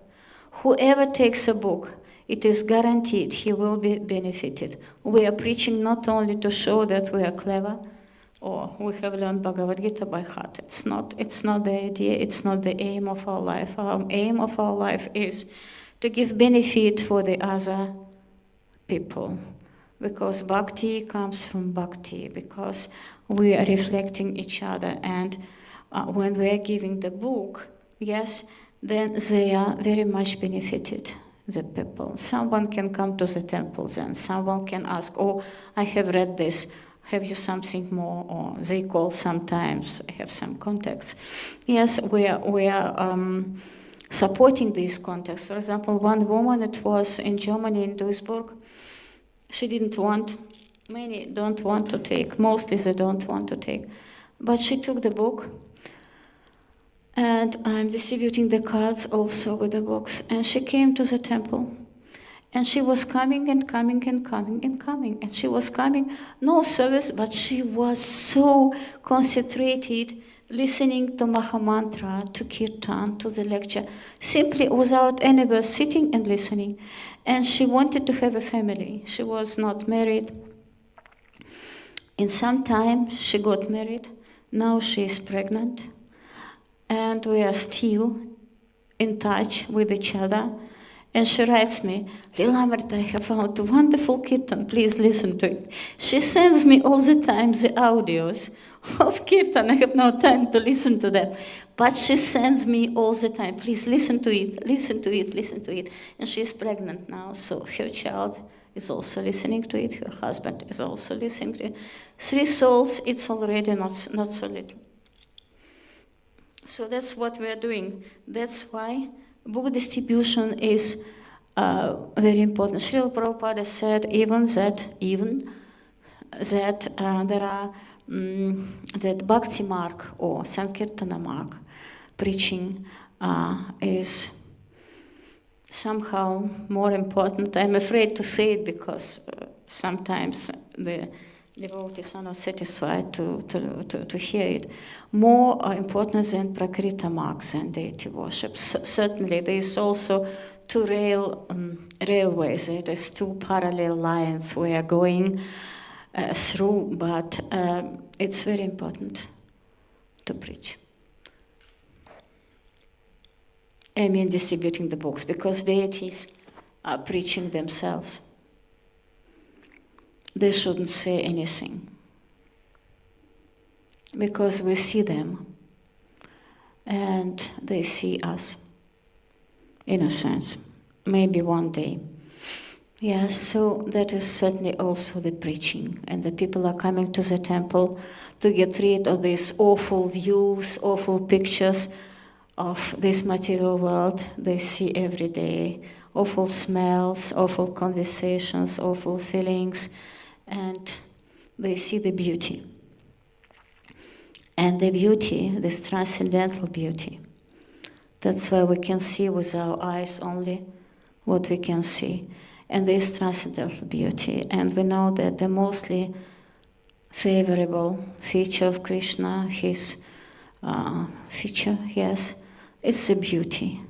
Whoever takes a book, it is guaranteed he will be benefited. We are preaching not only to show that we are clever or we have learned Bhagavad Gita by heart. It's not the idea, it's not the aim of our life. Our aim of our life is to give benefit for the other people. Because bhakti comes from bhakti, because we are reflecting each other. And when we are giving the book, yes, then they are very much benefited, the people. Someone can come to the temples and someone can ask, oh, I have read this, have you something more? Or they call sometimes, have some contacts. Yes, we are supporting these contacts. For example, one woman, it was in Germany, in Duisburg, she didn't want, many don't want to take, mostly they don't want to take. But she took the book, and I'm distributing the cards also with the books. And she came to the temple, and she was coming and coming and coming and coming. And she was coming, no service, but she was so concentrated, listening to Mahamantra, to Kirtan, to the lecture, simply without anybody sitting and listening. And she wanted to have a family. She was not married. In some time, she got married. Now she is pregnant. And we are still in touch with each other. And she writes me, Lilamrit, I have found a wonderful kirtan, please listen to it. She sends me all the time the audios of kirtan. I have no time to listen to them. But she sends me all the time, please listen to it, listen to it, listen to it. And she is pregnant now, so her child is also listening to it, her husband is also listening to it. 3 souls, it's already not so little. So that's what we are doing. That's why book distribution is very important. Srila Prabhupada said even that there are that Bhakti Marg or Sankirtana Marg preaching is somehow more important. I'm afraid to say it because sometimes the devotees are not satisfied to hear it. More important than Prakrita Margs and deity worship. Certainly there is also 2 railways. It is 2 parallel lines we are going through, but it's very important to preach. I mean distributing the books, because deities are preaching themselves. They shouldn't say anything, because we see them and they see us, in a sense, maybe one day. Yes, so that is certainly also the preaching, and the people are coming to the temple to get rid of these awful views, awful pictures of this material world they see every day, awful smells, awful conversations, awful feelings, and they see the beauty. And the beauty, this transcendental beauty, that's why we can see with our eyes only what we can see. And this transcendental beauty. And we know that the mostly favorable feature of Krishna, his feature, yes, it's the beauty.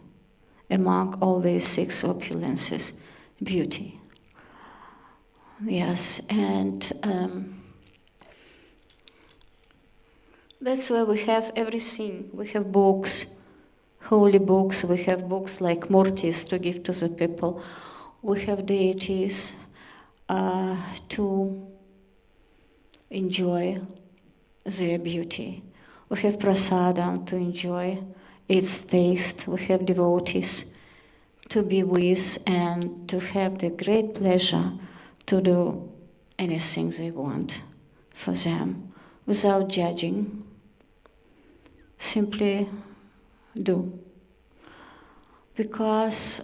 Among all these 6 opulences, beauty. Yes, and that's why we have everything. We have books, holy books. We have books like murtis to give to the people. We have deities to enjoy their beauty. We have prasadam to enjoy its taste. We have devotees to be with and to have the great pleasure to do anything they want for them without judging. Simply do. Because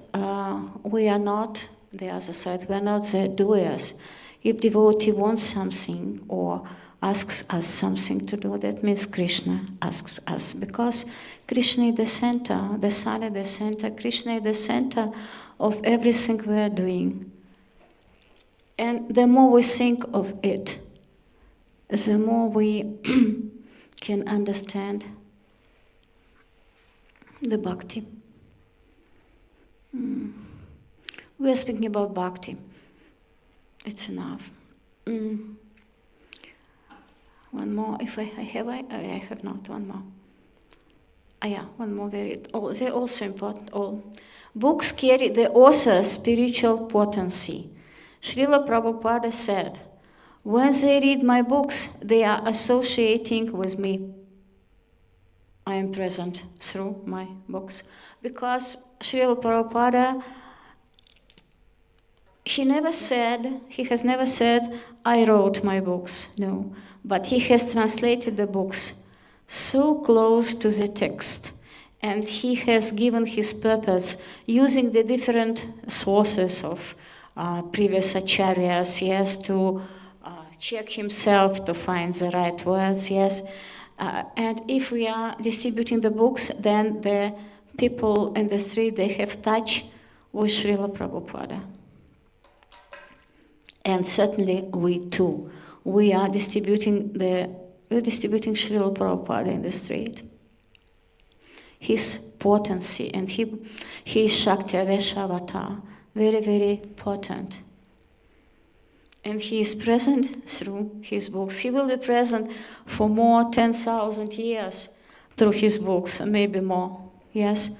we are not the other side, we are not the doers. If devotee wants something or asks us something to do, that means Krishna asks us. Because Krishna is the center, the sun is the center, Krishna is the center of everything we are doing. And the more we think of it, the more we can understand the bhakti. We are speaking about bhakti. It's enough. One more, if I have not, one more. one more they're also important. All books carry the author's spiritual potency. Srila Prabhupada said, when they read my books, they are associating with me. I am present through my books. Because Srila Prabhupada, he has never said, I wrote my books. No. But he has translated the books so close to the text. And he has given his purpose using the different sources of previous acharyas, yes, to check himself to find the right words, yes. And if we are distributing the books, then the people in the street, they have touch with Srila Prabhupada. And certainly we too. We are distributing Srila Prabhupada in the street. His potency, and he is Shakti Avesha, very, very potent. And he is present through his books. He will be present for more 10,000 years through his books, maybe more, yes,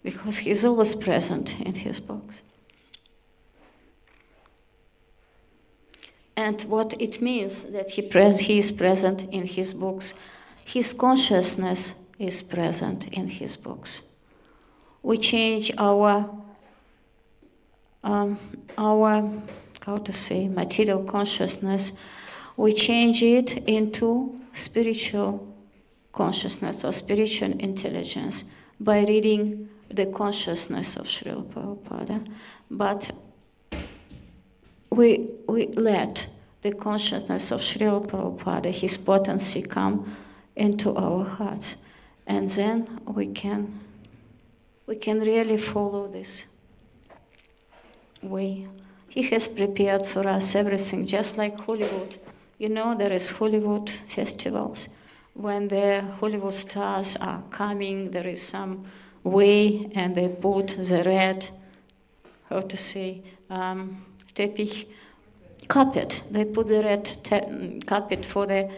because he is always present in his books. And what it means that he is present in his books, his consciousness is present in his books. We change our material consciousness, we change it into spiritual consciousness or spiritual intelligence by reading the consciousness of Srila Prabhupada. But we let the consciousness of Srila Prabhupada, his potency, come into our hearts. And then we can really follow this way. He has prepared for us everything, just like Hollywood. You know, there is Hollywood festivals. When the Hollywood stars are coming, there is some way, and they put the red, teppich, carpet. They put the red carpet for the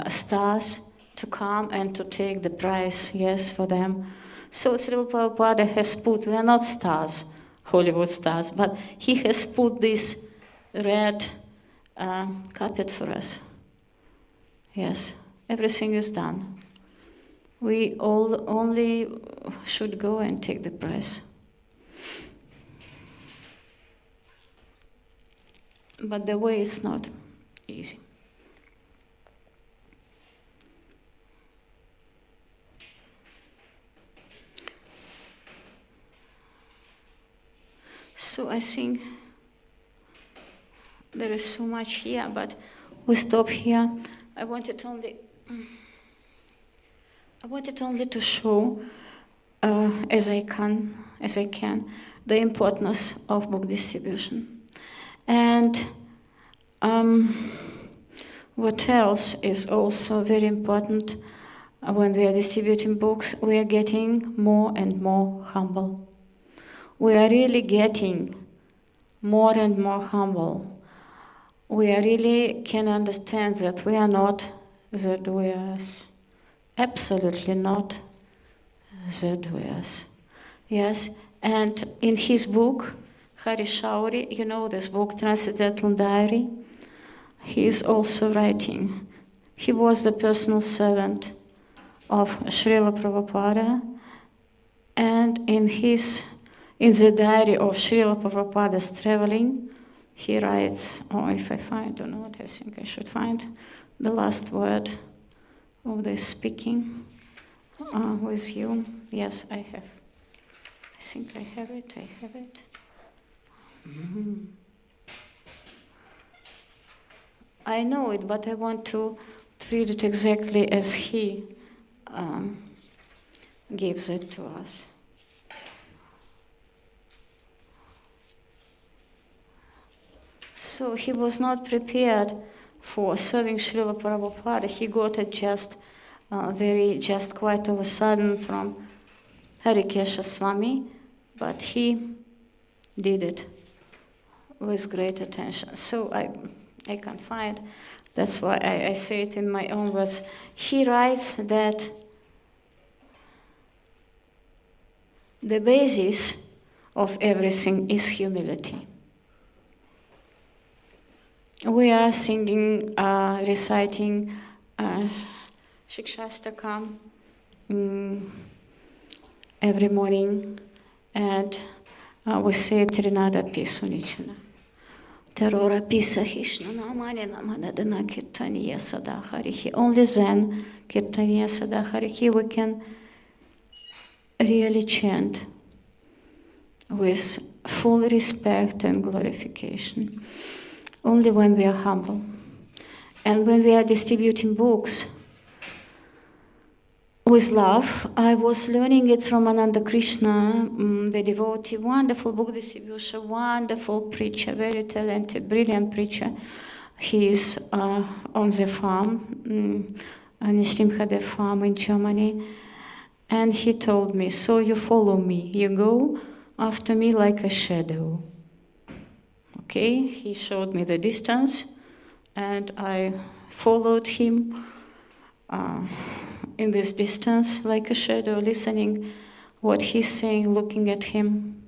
stars to come and to take the prize, yes, for them. So Srila Prabhupada has put, we are not stars, Hollywood stars, but he has put this red carpet for us. Yes, everything is done. We all only should go and take the prize. But the way is not easy. So I think there is so much here, but we stop here. I wanted only to show, as I can, the importance of book distribution. And what else is also very important when we are distributing books, we are getting more and more humble. We are really getting more and more humble. We are really can understand that we are not the doers. Absolutely not the doers. Yes, and in his book, Hari Shauri, you know this book, Transcendental Diary, he is also writing. He was the personal servant of Srila Prabhupada, and in the diary of Srila Prabhupada's traveling, he writes, if I find or not, I think I should find the last word of this speaking with you. Yes, I have. I think I have it. Mm-hmm. I know it, but I want to read it exactly as he gives it to us. So he was not prepared for serving Srila Prabhupada. He got it just quite of a sudden from Harikesha Swami, but he did it with great attention. So I can't find, that's why I say it in my own words. He writes that the basis of everything is humility. We are singing, reciting Shikshastakam every morning, and we say Trinada Pisunichana. Terora Pisa Hishnana Manina Manadana Kirtaniya Sadaharihi. Only then, Kirtaniya Sadaharihi, we can really chant with full respect and glorification. Only when we are humble. And when we are distributing books with love, I was learning it from Ananda Krishna, the devotee, wonderful book distribution, wonderful preacher, very talented, brilliant preacher. He is on the farm, Nishrimhade farm in Germany. And he told me, so you follow me, you go after me like a shadow. Okay, he showed me the distance, and I followed him in this distance like a shadow, listening what he's saying, looking at him.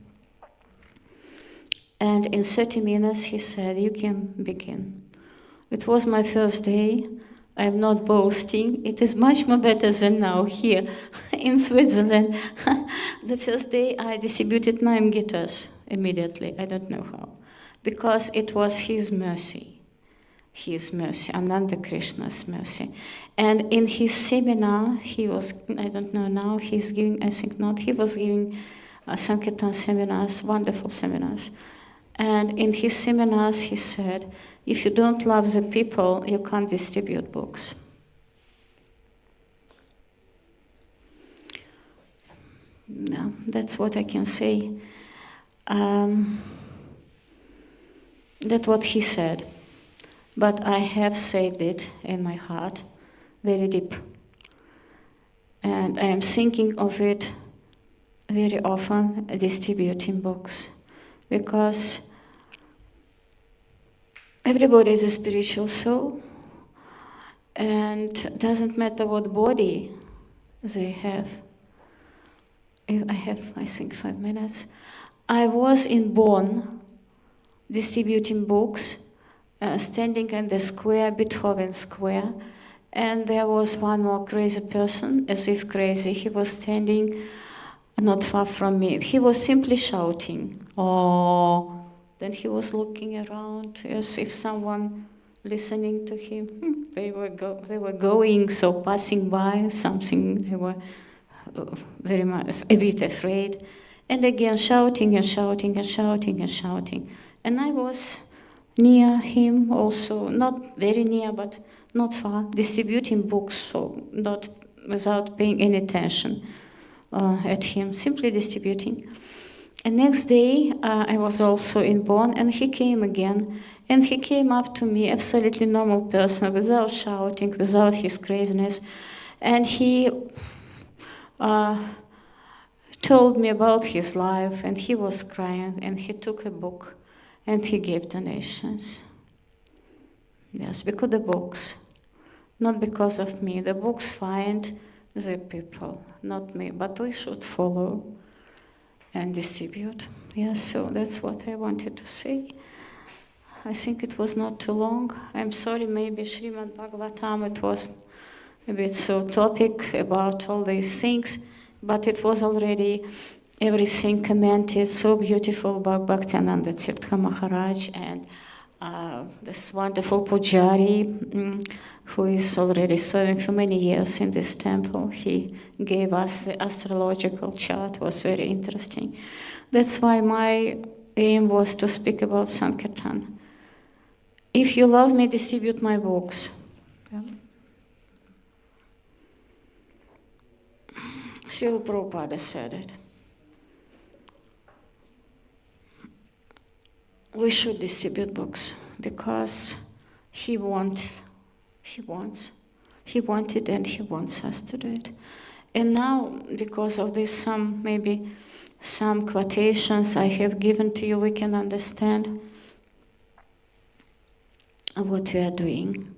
And in 30 minutes he said, you can begin. It was my first day. I'm not boasting. It is much more better than now here in Switzerland. The first day I distributed 9 guitars immediately. I don't know how. Because it was his mercy, Ananda Krishna's mercy. And in his seminar, he was, I don't know now, he's giving, I think not, he was giving Sankirtan seminars, wonderful seminars. And in his seminars, he said, if you don't love the people, you can't distribute books. No, that's what I can say. That's what he said. But I have saved it in my heart very deep. And I am thinking of it very often, distributing books. Because everybody is a spiritual soul. And it doesn't matter what body they have. I have, I think, 5 minutes. I was in Bonn distributing books, standing in the square, Beethoven Square, and there was one more crazy person, as if crazy. He was standing not far from me. He was simply shouting, "Oh!" Then he was looking around as if someone listening to him. They were going, so passing by something. They were very much a bit afraid, and again shouting and shouting and shouting and shouting. And I was near him also, not very near, but not far, distributing books, so not without paying any attention at him, simply distributing. And next day, I was also in Bonn, and he came again, and he came up to me, absolutely normal person, without shouting, without his craziness, and he told me about his life, and he was crying, and he took a book, and he gave donations. Yes, because the books, not because of me. The books find the people, not me, but we should follow and distribute. Yes, so that's what I wanted to say. I think it was not too long. I'm sorry, maybe Srimad Bhagavatam, it was a bit so topic about all these things, but it was already everything commented so beautiful by Bhaktivedanta Tirtha Maharaj and this wonderful Pujari who is already serving for many years in this temple. He gave us the astrological chart. It was very interesting. That's why my aim was to speak about Sankirtan. If you love me, distribute my books. Yeah. Srila Prabhupada said it. We should distribute books because he wanted and he wants us to do it. And now, because of this, maybe some quotations I have given to you, we can understand what we are doing.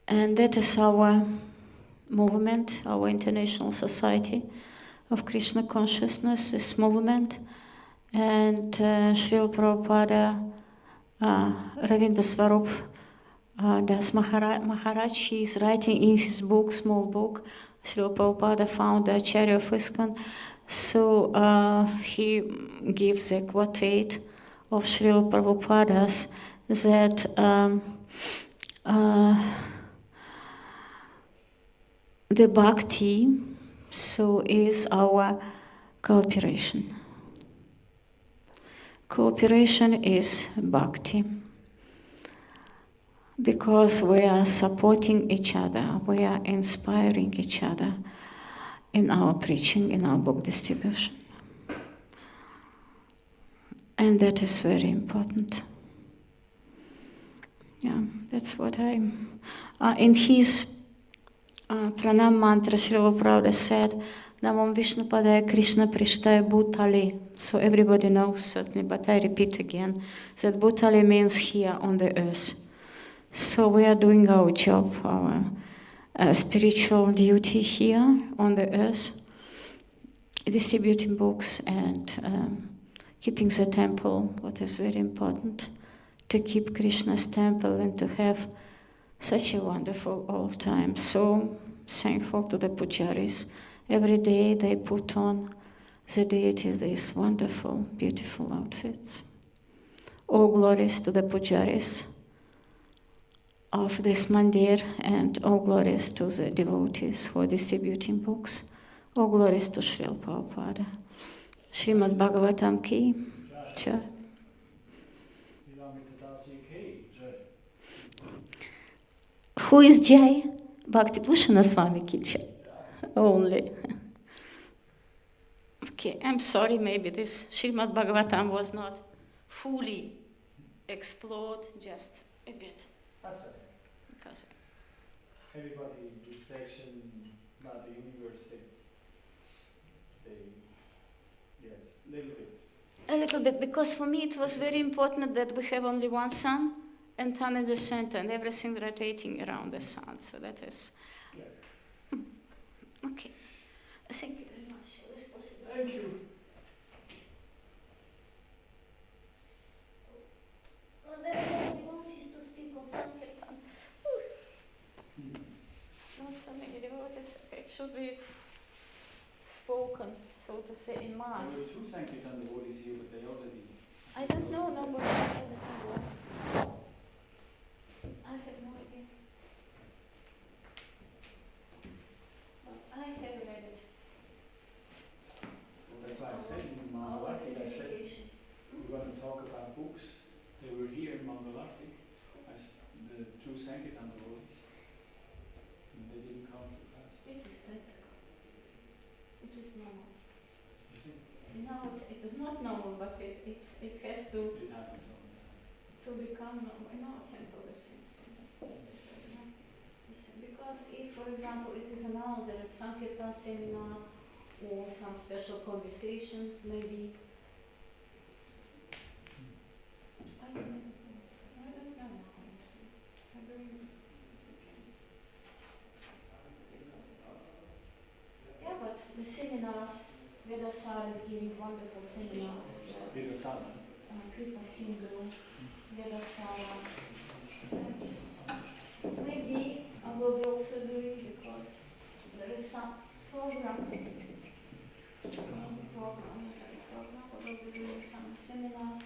And that is our movement, our international society. of Krishna consciousness, this movement. And Srila Prabhupada, Ravindra Swarup Das Maharaj, he is writing in his book, small book, Srila Prabhupada found the Acharya of ISKCON. So he gives a quotate of Srila Prabhupada's that the bhakti so is our cooperation. Cooperation is bhakti. Because we are supporting each other, we are inspiring each other in our preaching, in our book distribution. And that is very important. Yeah, that's what in his pranam mantra, Srila Prabhupada said, Namam Vishnu Padaya Krishna Prishtaya Bhutale. So everybody knows certainly, but I repeat again, that Bhutale means here on the earth. So we are doing our job, our spiritual duty here on the earth, distributing books and keeping the temple, what is very important, to keep Krishna's temple and to have such a wonderful old time. So thankful to the pujaris. Every day they put on the deities these wonderful, beautiful outfits. All glories to the pujaris of this mandir, and all glories to the devotees who are distributing books. All glories to Srila Prabhupada. Srimad Bhagavatam ki Jai. Who is Jai? Bhakti Bhushana Swami ki Jai. Only. Okay, I'm sorry, maybe this Srimad Bhagavatam was not fully explored, just a bit. That's okay. Because Everybody in this section, not the universe, yes, a little bit, because for me it was very important that we have only one sun and sun in the center and everything rotating around the sun. So that is... Yeah. Okay. Thank you very much. It was possible. Thank you. There are devotees to speak on Sankirtan. Not so many devotees. It should be spoken, so to say, in There mass. were two Sankirtan devotees here, but they already... I don't know, nobody. I have no idea. But I have read it. Well, that's why I said in Mangalartik, I said we're going to talk about books. They were here in Mangalartik, the two Sankirtan devotees. And they didn't come to class. It is typical. It is normal. You see? No, it is not normal, but it has to It happens all the time. become normal. In our temple, the same thing. Because if, for example, it is announced there is Sankirtan seminar or some special conversation, maybe. I don't know. Honestly. I don't know. Yeah, but the seminars, Vedasara is giving wonderful seminars. Vedasara. Kripa Sindhu, Vedasara. Maybe I will be also doing, because there is some program. I will be doing some seminars.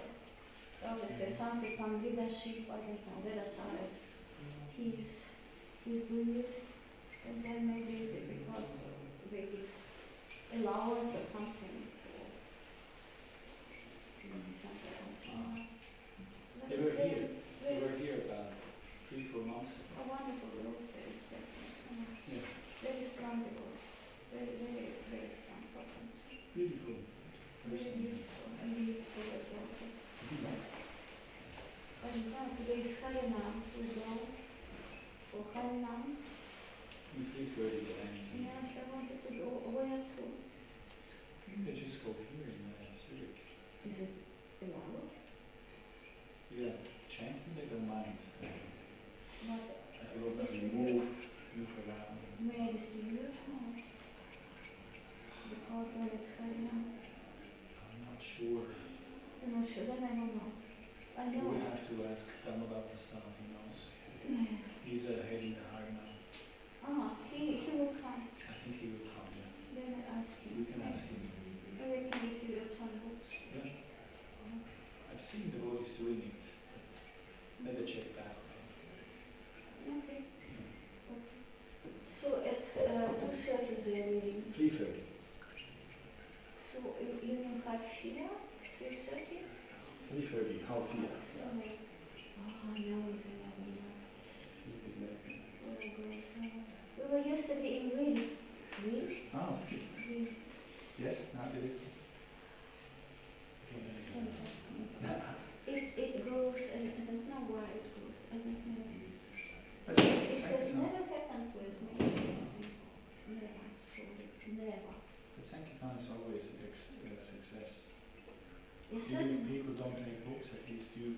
Let's say Sankirtan leadership. I don't know. Vedasara is he's doing it, and then maybe is it because they give allowance or something for Sankirtan seminar. They were here. They were here about 3-4 months ago. A wonderful devotees, I respect them so much. Yeah. Very strong devotees. Very strong prophets. Beautiful. Very beautiful. And beautiful as well. And now today is Harinam. We go for Harinam. In 3:30 to end. Yes, I wanted to go. Where to? They just go here in Zurich. Is it the one? Yeah, chanting, they don't mind. But As long as you move around. may I distribute? Or? Because when it's Harinam, I'm not sure. I'm not sure, then I don't know. I You know. would have to ask Damodar Prasad, he knows. Yeah. He's heading the Harinam. He will come. I think he will come, yeah. Then I ask him. We can ask him. Maybe I can distribute some books. Yeah. I've seen devotees doing it. Let us check that. Okay. So at 2:30 they are leaving. 3:30. So evening at 3:30? 3:30, half year. So like, now is 11. We were yesterday in Greece. Greece? Oh, okay. Greece. Yes, now did it? It goes, and I don't know why it goes. I don't know. But It Sankirtan- has never happened with me. Never. Sorry. Never. but Sankirtan is always a success. Yes, Even sir. if people don't take books, at least you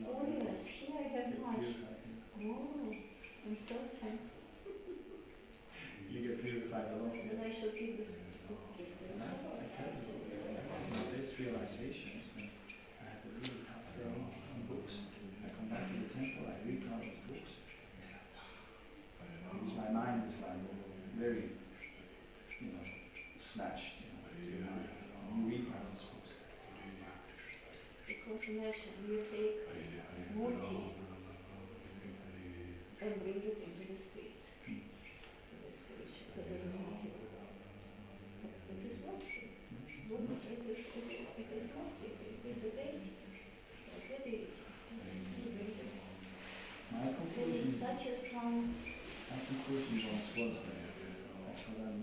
know. Oh yes, here I have much. Oh, I'm so sad. You get purified a lot. But I should give this book gift them. This realization is when I have a really tough day on books. I come back to the temple, I read all these books. Because my mind is like very, smashed. You read all these books. Because imagine you take murti and bring it into the street. To the spiritual, to the murti. It is murti. It is murti. It is a deity. It's a deity. My It is conclusion, such a strong. once was that that's what I'm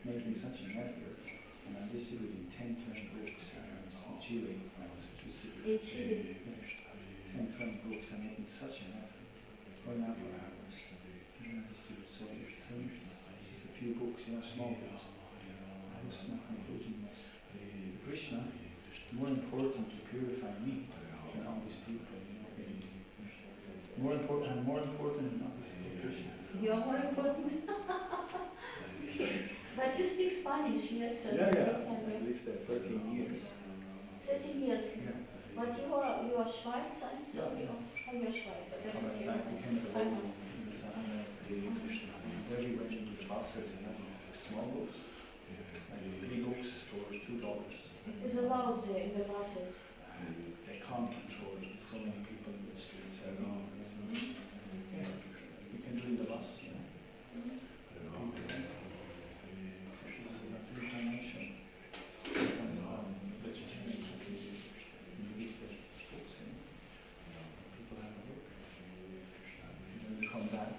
making such an effort, and I'm distributing 10, 20 books. In Chile, I was distributing In Chile. 10, 20 books. I'm making such an effort. Going out for hours. And I distribute so it's just a few books, small books. That was my conclusion was Krishna more important to purify me than all these people. More important than all these people. Krishna. You are more important. But you speak Spanish, yes, so Yeah. you I can lived there 13 years. 13 years. Yeah. But you are Schweizer, I'm sorry. Oh, you're Schweizer. That is I your became a I know. in the summer. Where we went into the buses, small books, like 3 books for $2. It is allowed there in the buses. They can't control it. So many people in the streets are wrong. Yeah. You can do it in the bus, This is about reincarnation. This one is on vegetarian. You read the books and people have a look. And then you come back.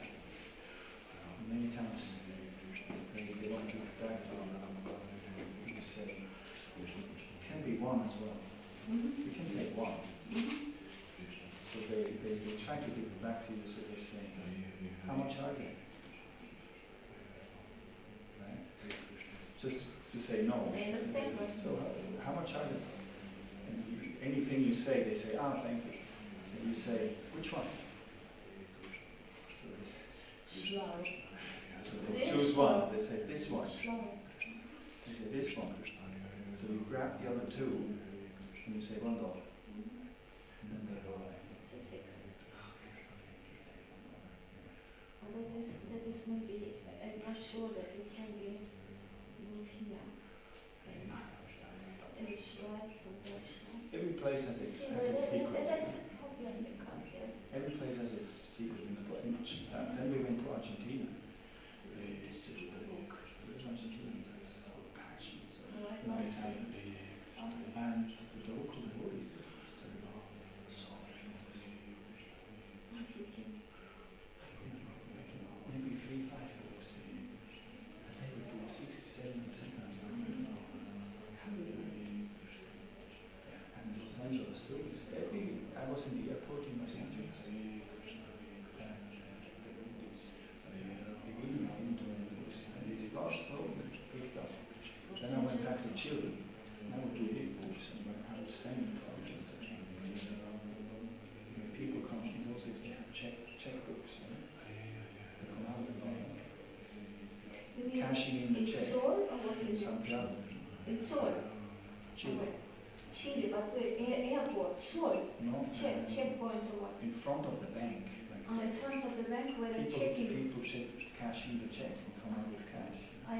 Many times they want to get back. You say, it can be one as well. You can take one. So they try to give it back to you, so they say, how much are they? Right? Just to say no. I understand. So how much are they? And anything you say, they say, thank you. And you say, which one? So they say, Schlau. so they choose one. They say, this one. Schlau. They say, this one. So you grab the other 2, and you say $1. And then they go away. It's a secret. That is maybe, I'm not sure that it can be good here. In Schweiz or Deutschland. Every place has its See, secrets. that's a problem because, yes. Every place has its secret. Then we went to Argentina. They distributed the book. There's Argentinians are so passionate, so Italian. And the local devotees did so many maybe 3, 5 books. And they would do 60, 70, sometimes 100. And Los Angeles too. I was in the airport in Los Angeles. And they really enjoyed the books. And it started slowly, picked up. Then I went back to Chile. And I would do big books, and I was standing in front of it. When people come, in those days they have checkbooks. They come out of the bank, You mean cashing in the in check. Seoul or what? Chile. Santiago. In Soy. Chile. Chile, but airport. Soy. No. Checkpoint or what? In front of the bank. Like In front of the bank where they're checking. people cash in the check and come out with cash. I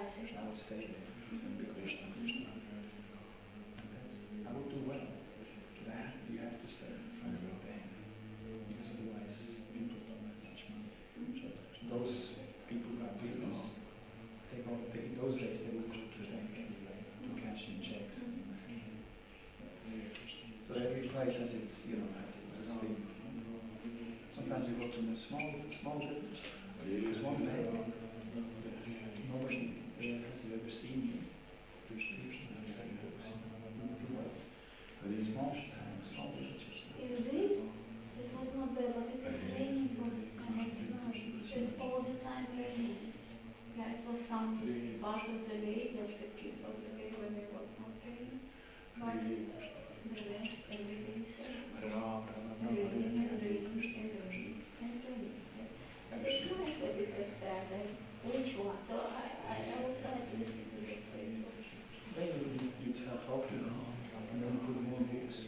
see. I would stay there and be Krishna. And I would do well. That you have to stay in front of the bank because otherwise people don't have much money. Those people who have business, in those days they would go to the bank anyway to cash in checks. So every place has its, has its things. Sometimes you go to a small village. There's one day nobody has ever seen you. Small villages. Indeed, it was not bad, but it is raining all the time. It's not. It's all the time raining. Yeah, it was some part of the day, just a piece of the day when it was not raining. But the rest every day is raining. But it's nice what you just said, that which one? So I will try to listen to this later. Then you talk to them, and then you put more books.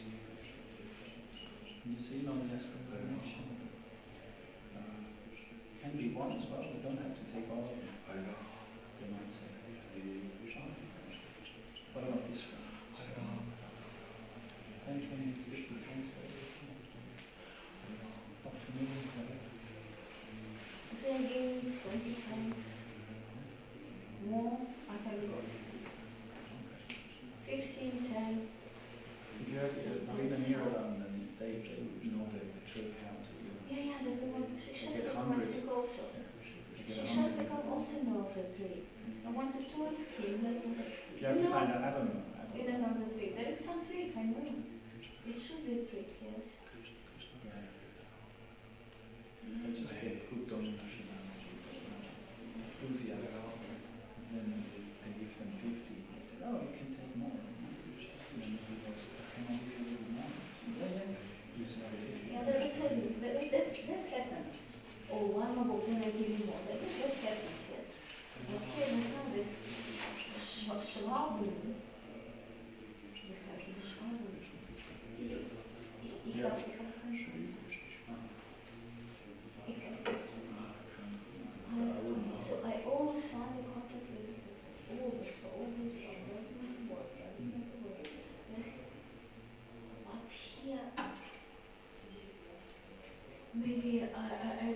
And you see, the explanation. Can be one as well, we don't have to take all of them. They might say, what about this one? 10, 20, 50 times up to me, whatever. Say again, 20 times more, I can go. 15, 10. If you have to read a mirror on them, they know the trick how to Yeah, that's the one. She get the 100. classic also. get She 100. also knows the three. I wanted to ask him, that's what You have to find out, I don't know. you don't know the trick. There is some trick, I know. It should be a trick, yes. Yeah. They just get hooked on enthusiasm. And then they give them 50. They say, oh, you can take more. And then he goes, can I give you a little more? Yeah. You say, Yeah, that's it. That happens. Oh, one more book, then I give you more. That happens, yes. But here we have this Schwaben. Because it's Schwaben. So I always find the contact with always, doesn't work, Yes. But here, maybe I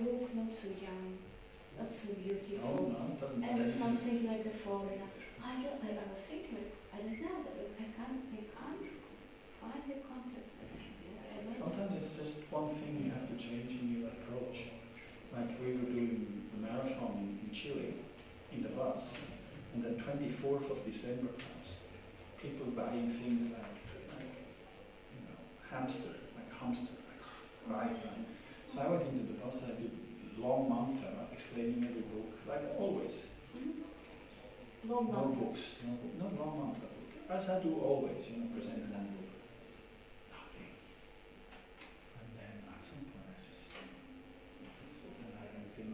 look not so young, not so beautiful. no, it doesn't And matter. something like a foreigner. I was thinking, I don't know that I can't find the contact with him. Yes, I don't. Sometimes it's just one thing you have to change in your approach. Like we were doing the marathon in Chile, in the bus, and the 24th of December comes. People buying things like hamster, right? So I went into the bus, I did long mantra, explaining every book, like always. Long No mantra. books, no long mantra book. As I do always, present one book. Nothing. And then at some point I just, and I don't think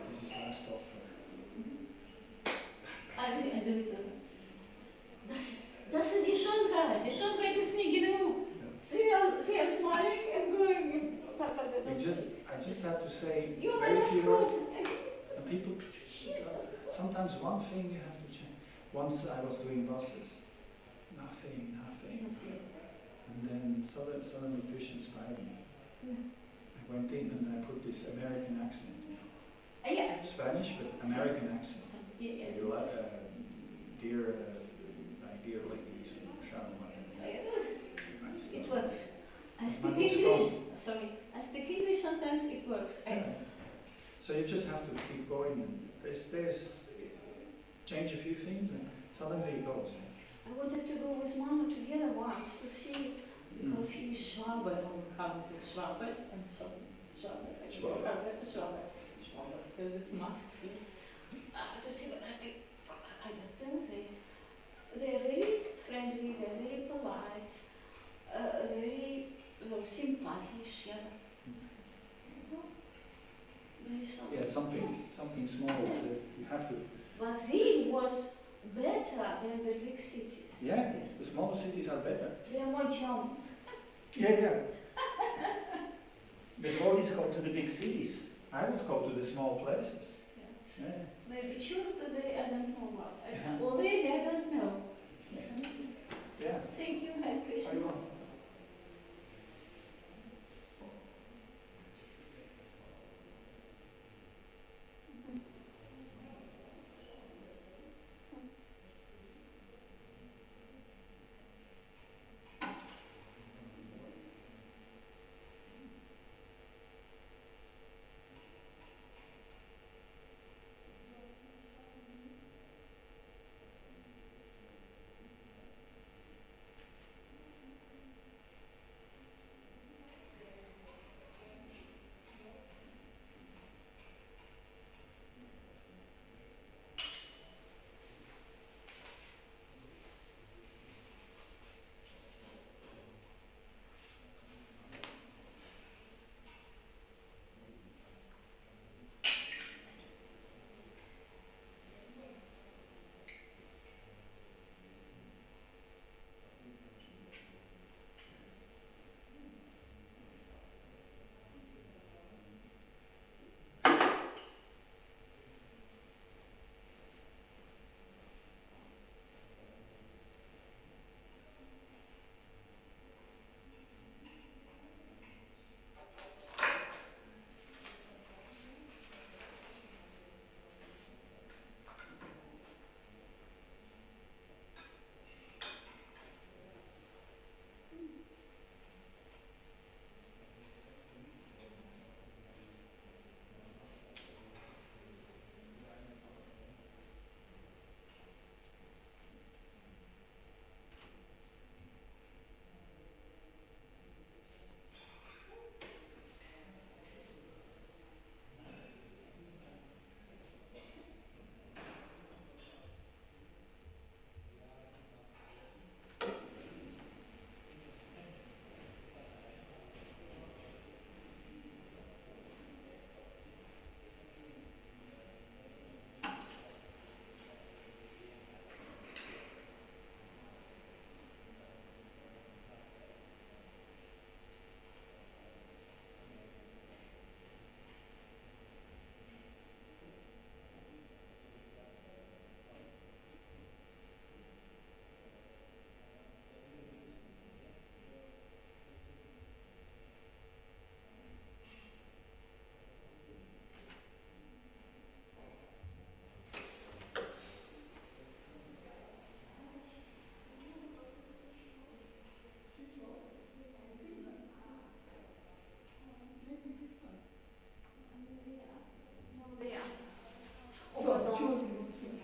this is last offer. I do it with him. Das ist die Schönheit. Die Schönheit ist nie genug. Sie are smiling and going. I just have to say, You very are few good. words. And people, sometimes one thing you have to change. Once I was doing buses, nothing. And then suddenly Krishna inspired me. I went in and I put this American accent. Yeah. Spanish, but American accent. Yeah. You like, dear ladies in Sharma. It works. I My speak most English. Sorry. I speak English sometimes, it works. So you just have to keep going. There's change a few things and suddenly it goes. I wanted to go with Mama together once to see, because he's Schwabe, Schwabe, and so Schwabe, because it's masks, yes. To see, I don't know, they're very friendly, they're very polite, very sympathisch, yeah. Very soft. Yeah, something small that you have to. But he was better than the big cities. Yeah, the smaller cities are better. They are more jump. Yeah. But always go to the big cities. I would go to the small places. Yeah. Maybe choose today, I don't know what. Yeah. Already I don't know. Yeah. Thank you, Hare Krishna.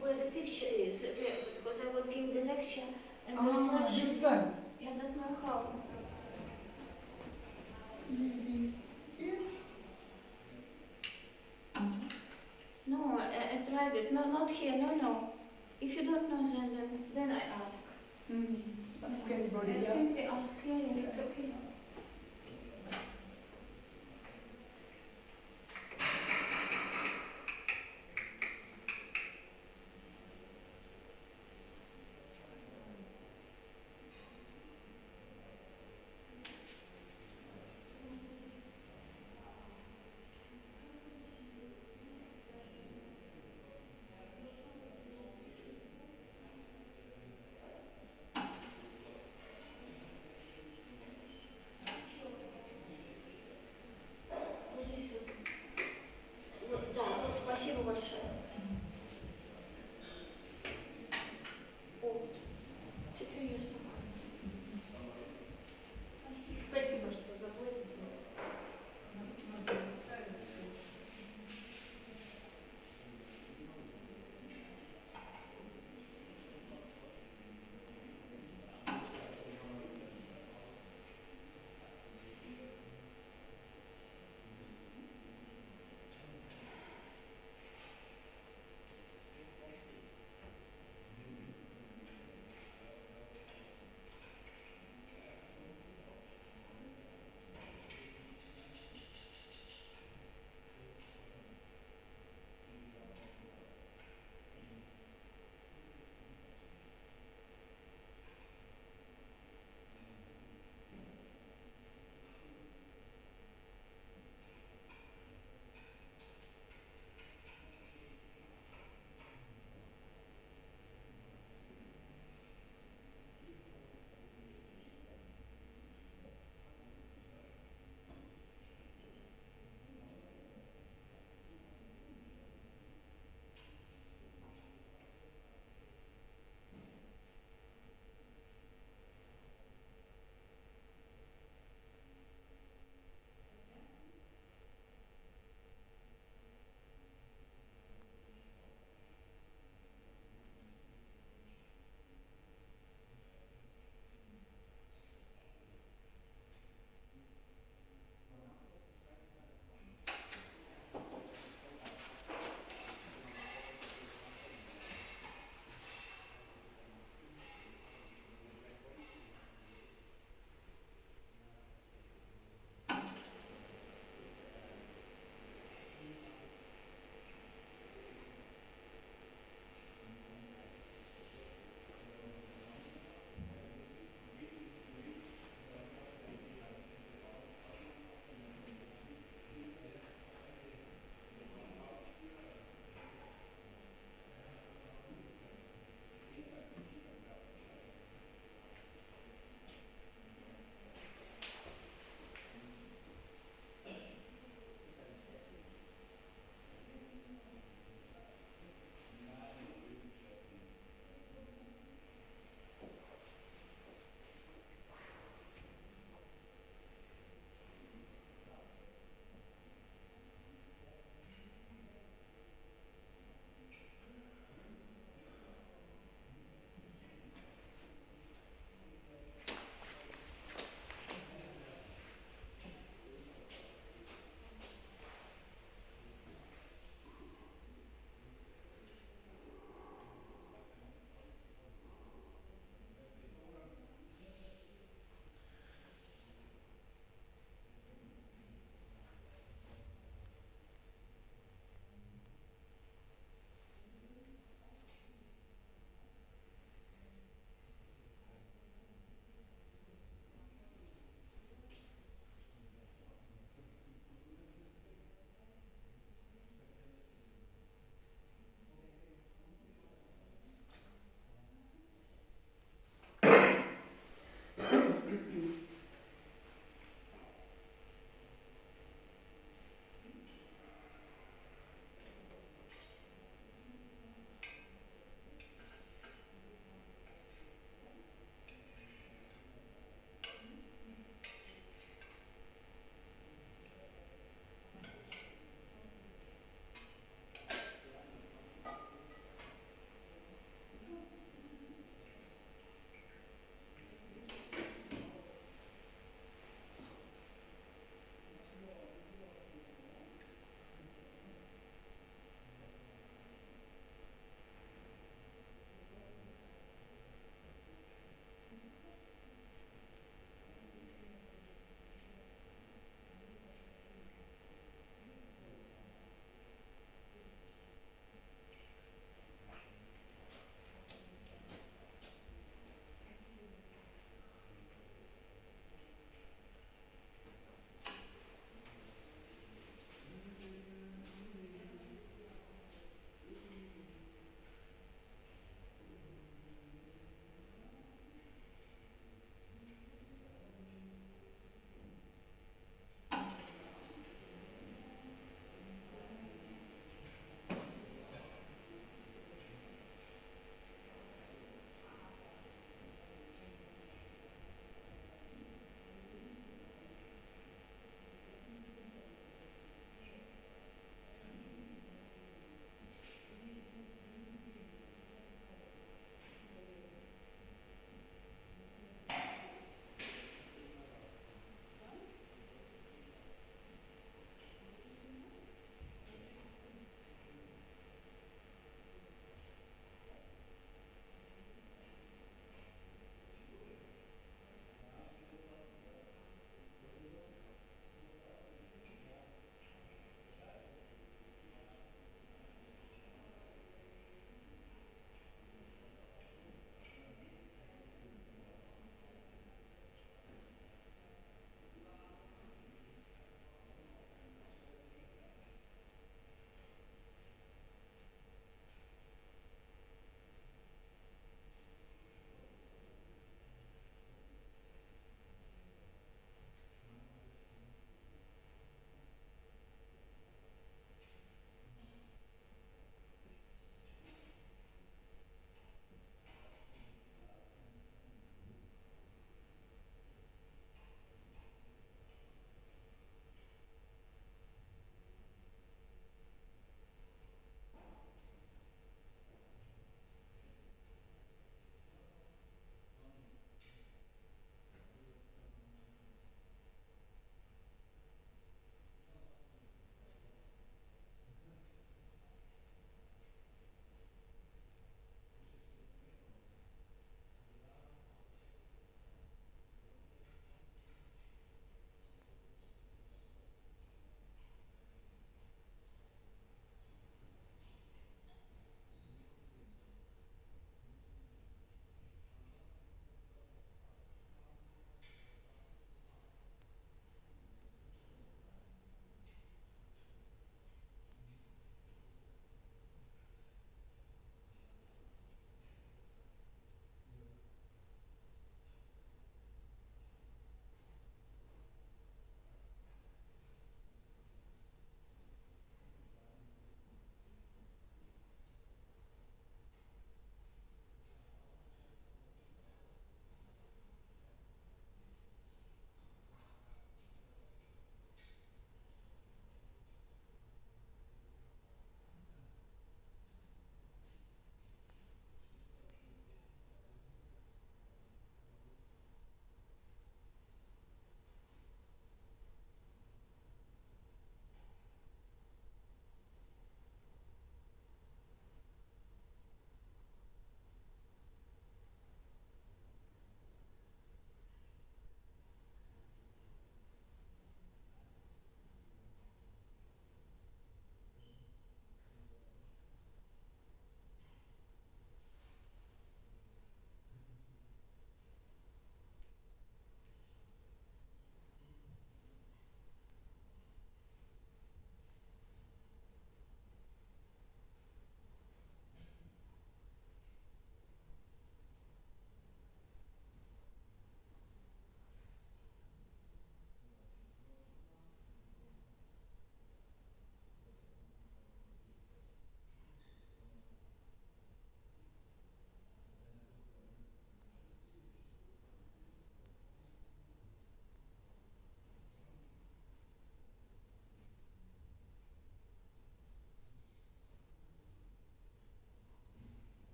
Where the picture is, because I was giving the lecture and the slideshow. This one. I don't know how. No, I tried it. No, not here. No. If you don't know, then I ask. Ask anybody I else. simply ask. Yeah, it's okay.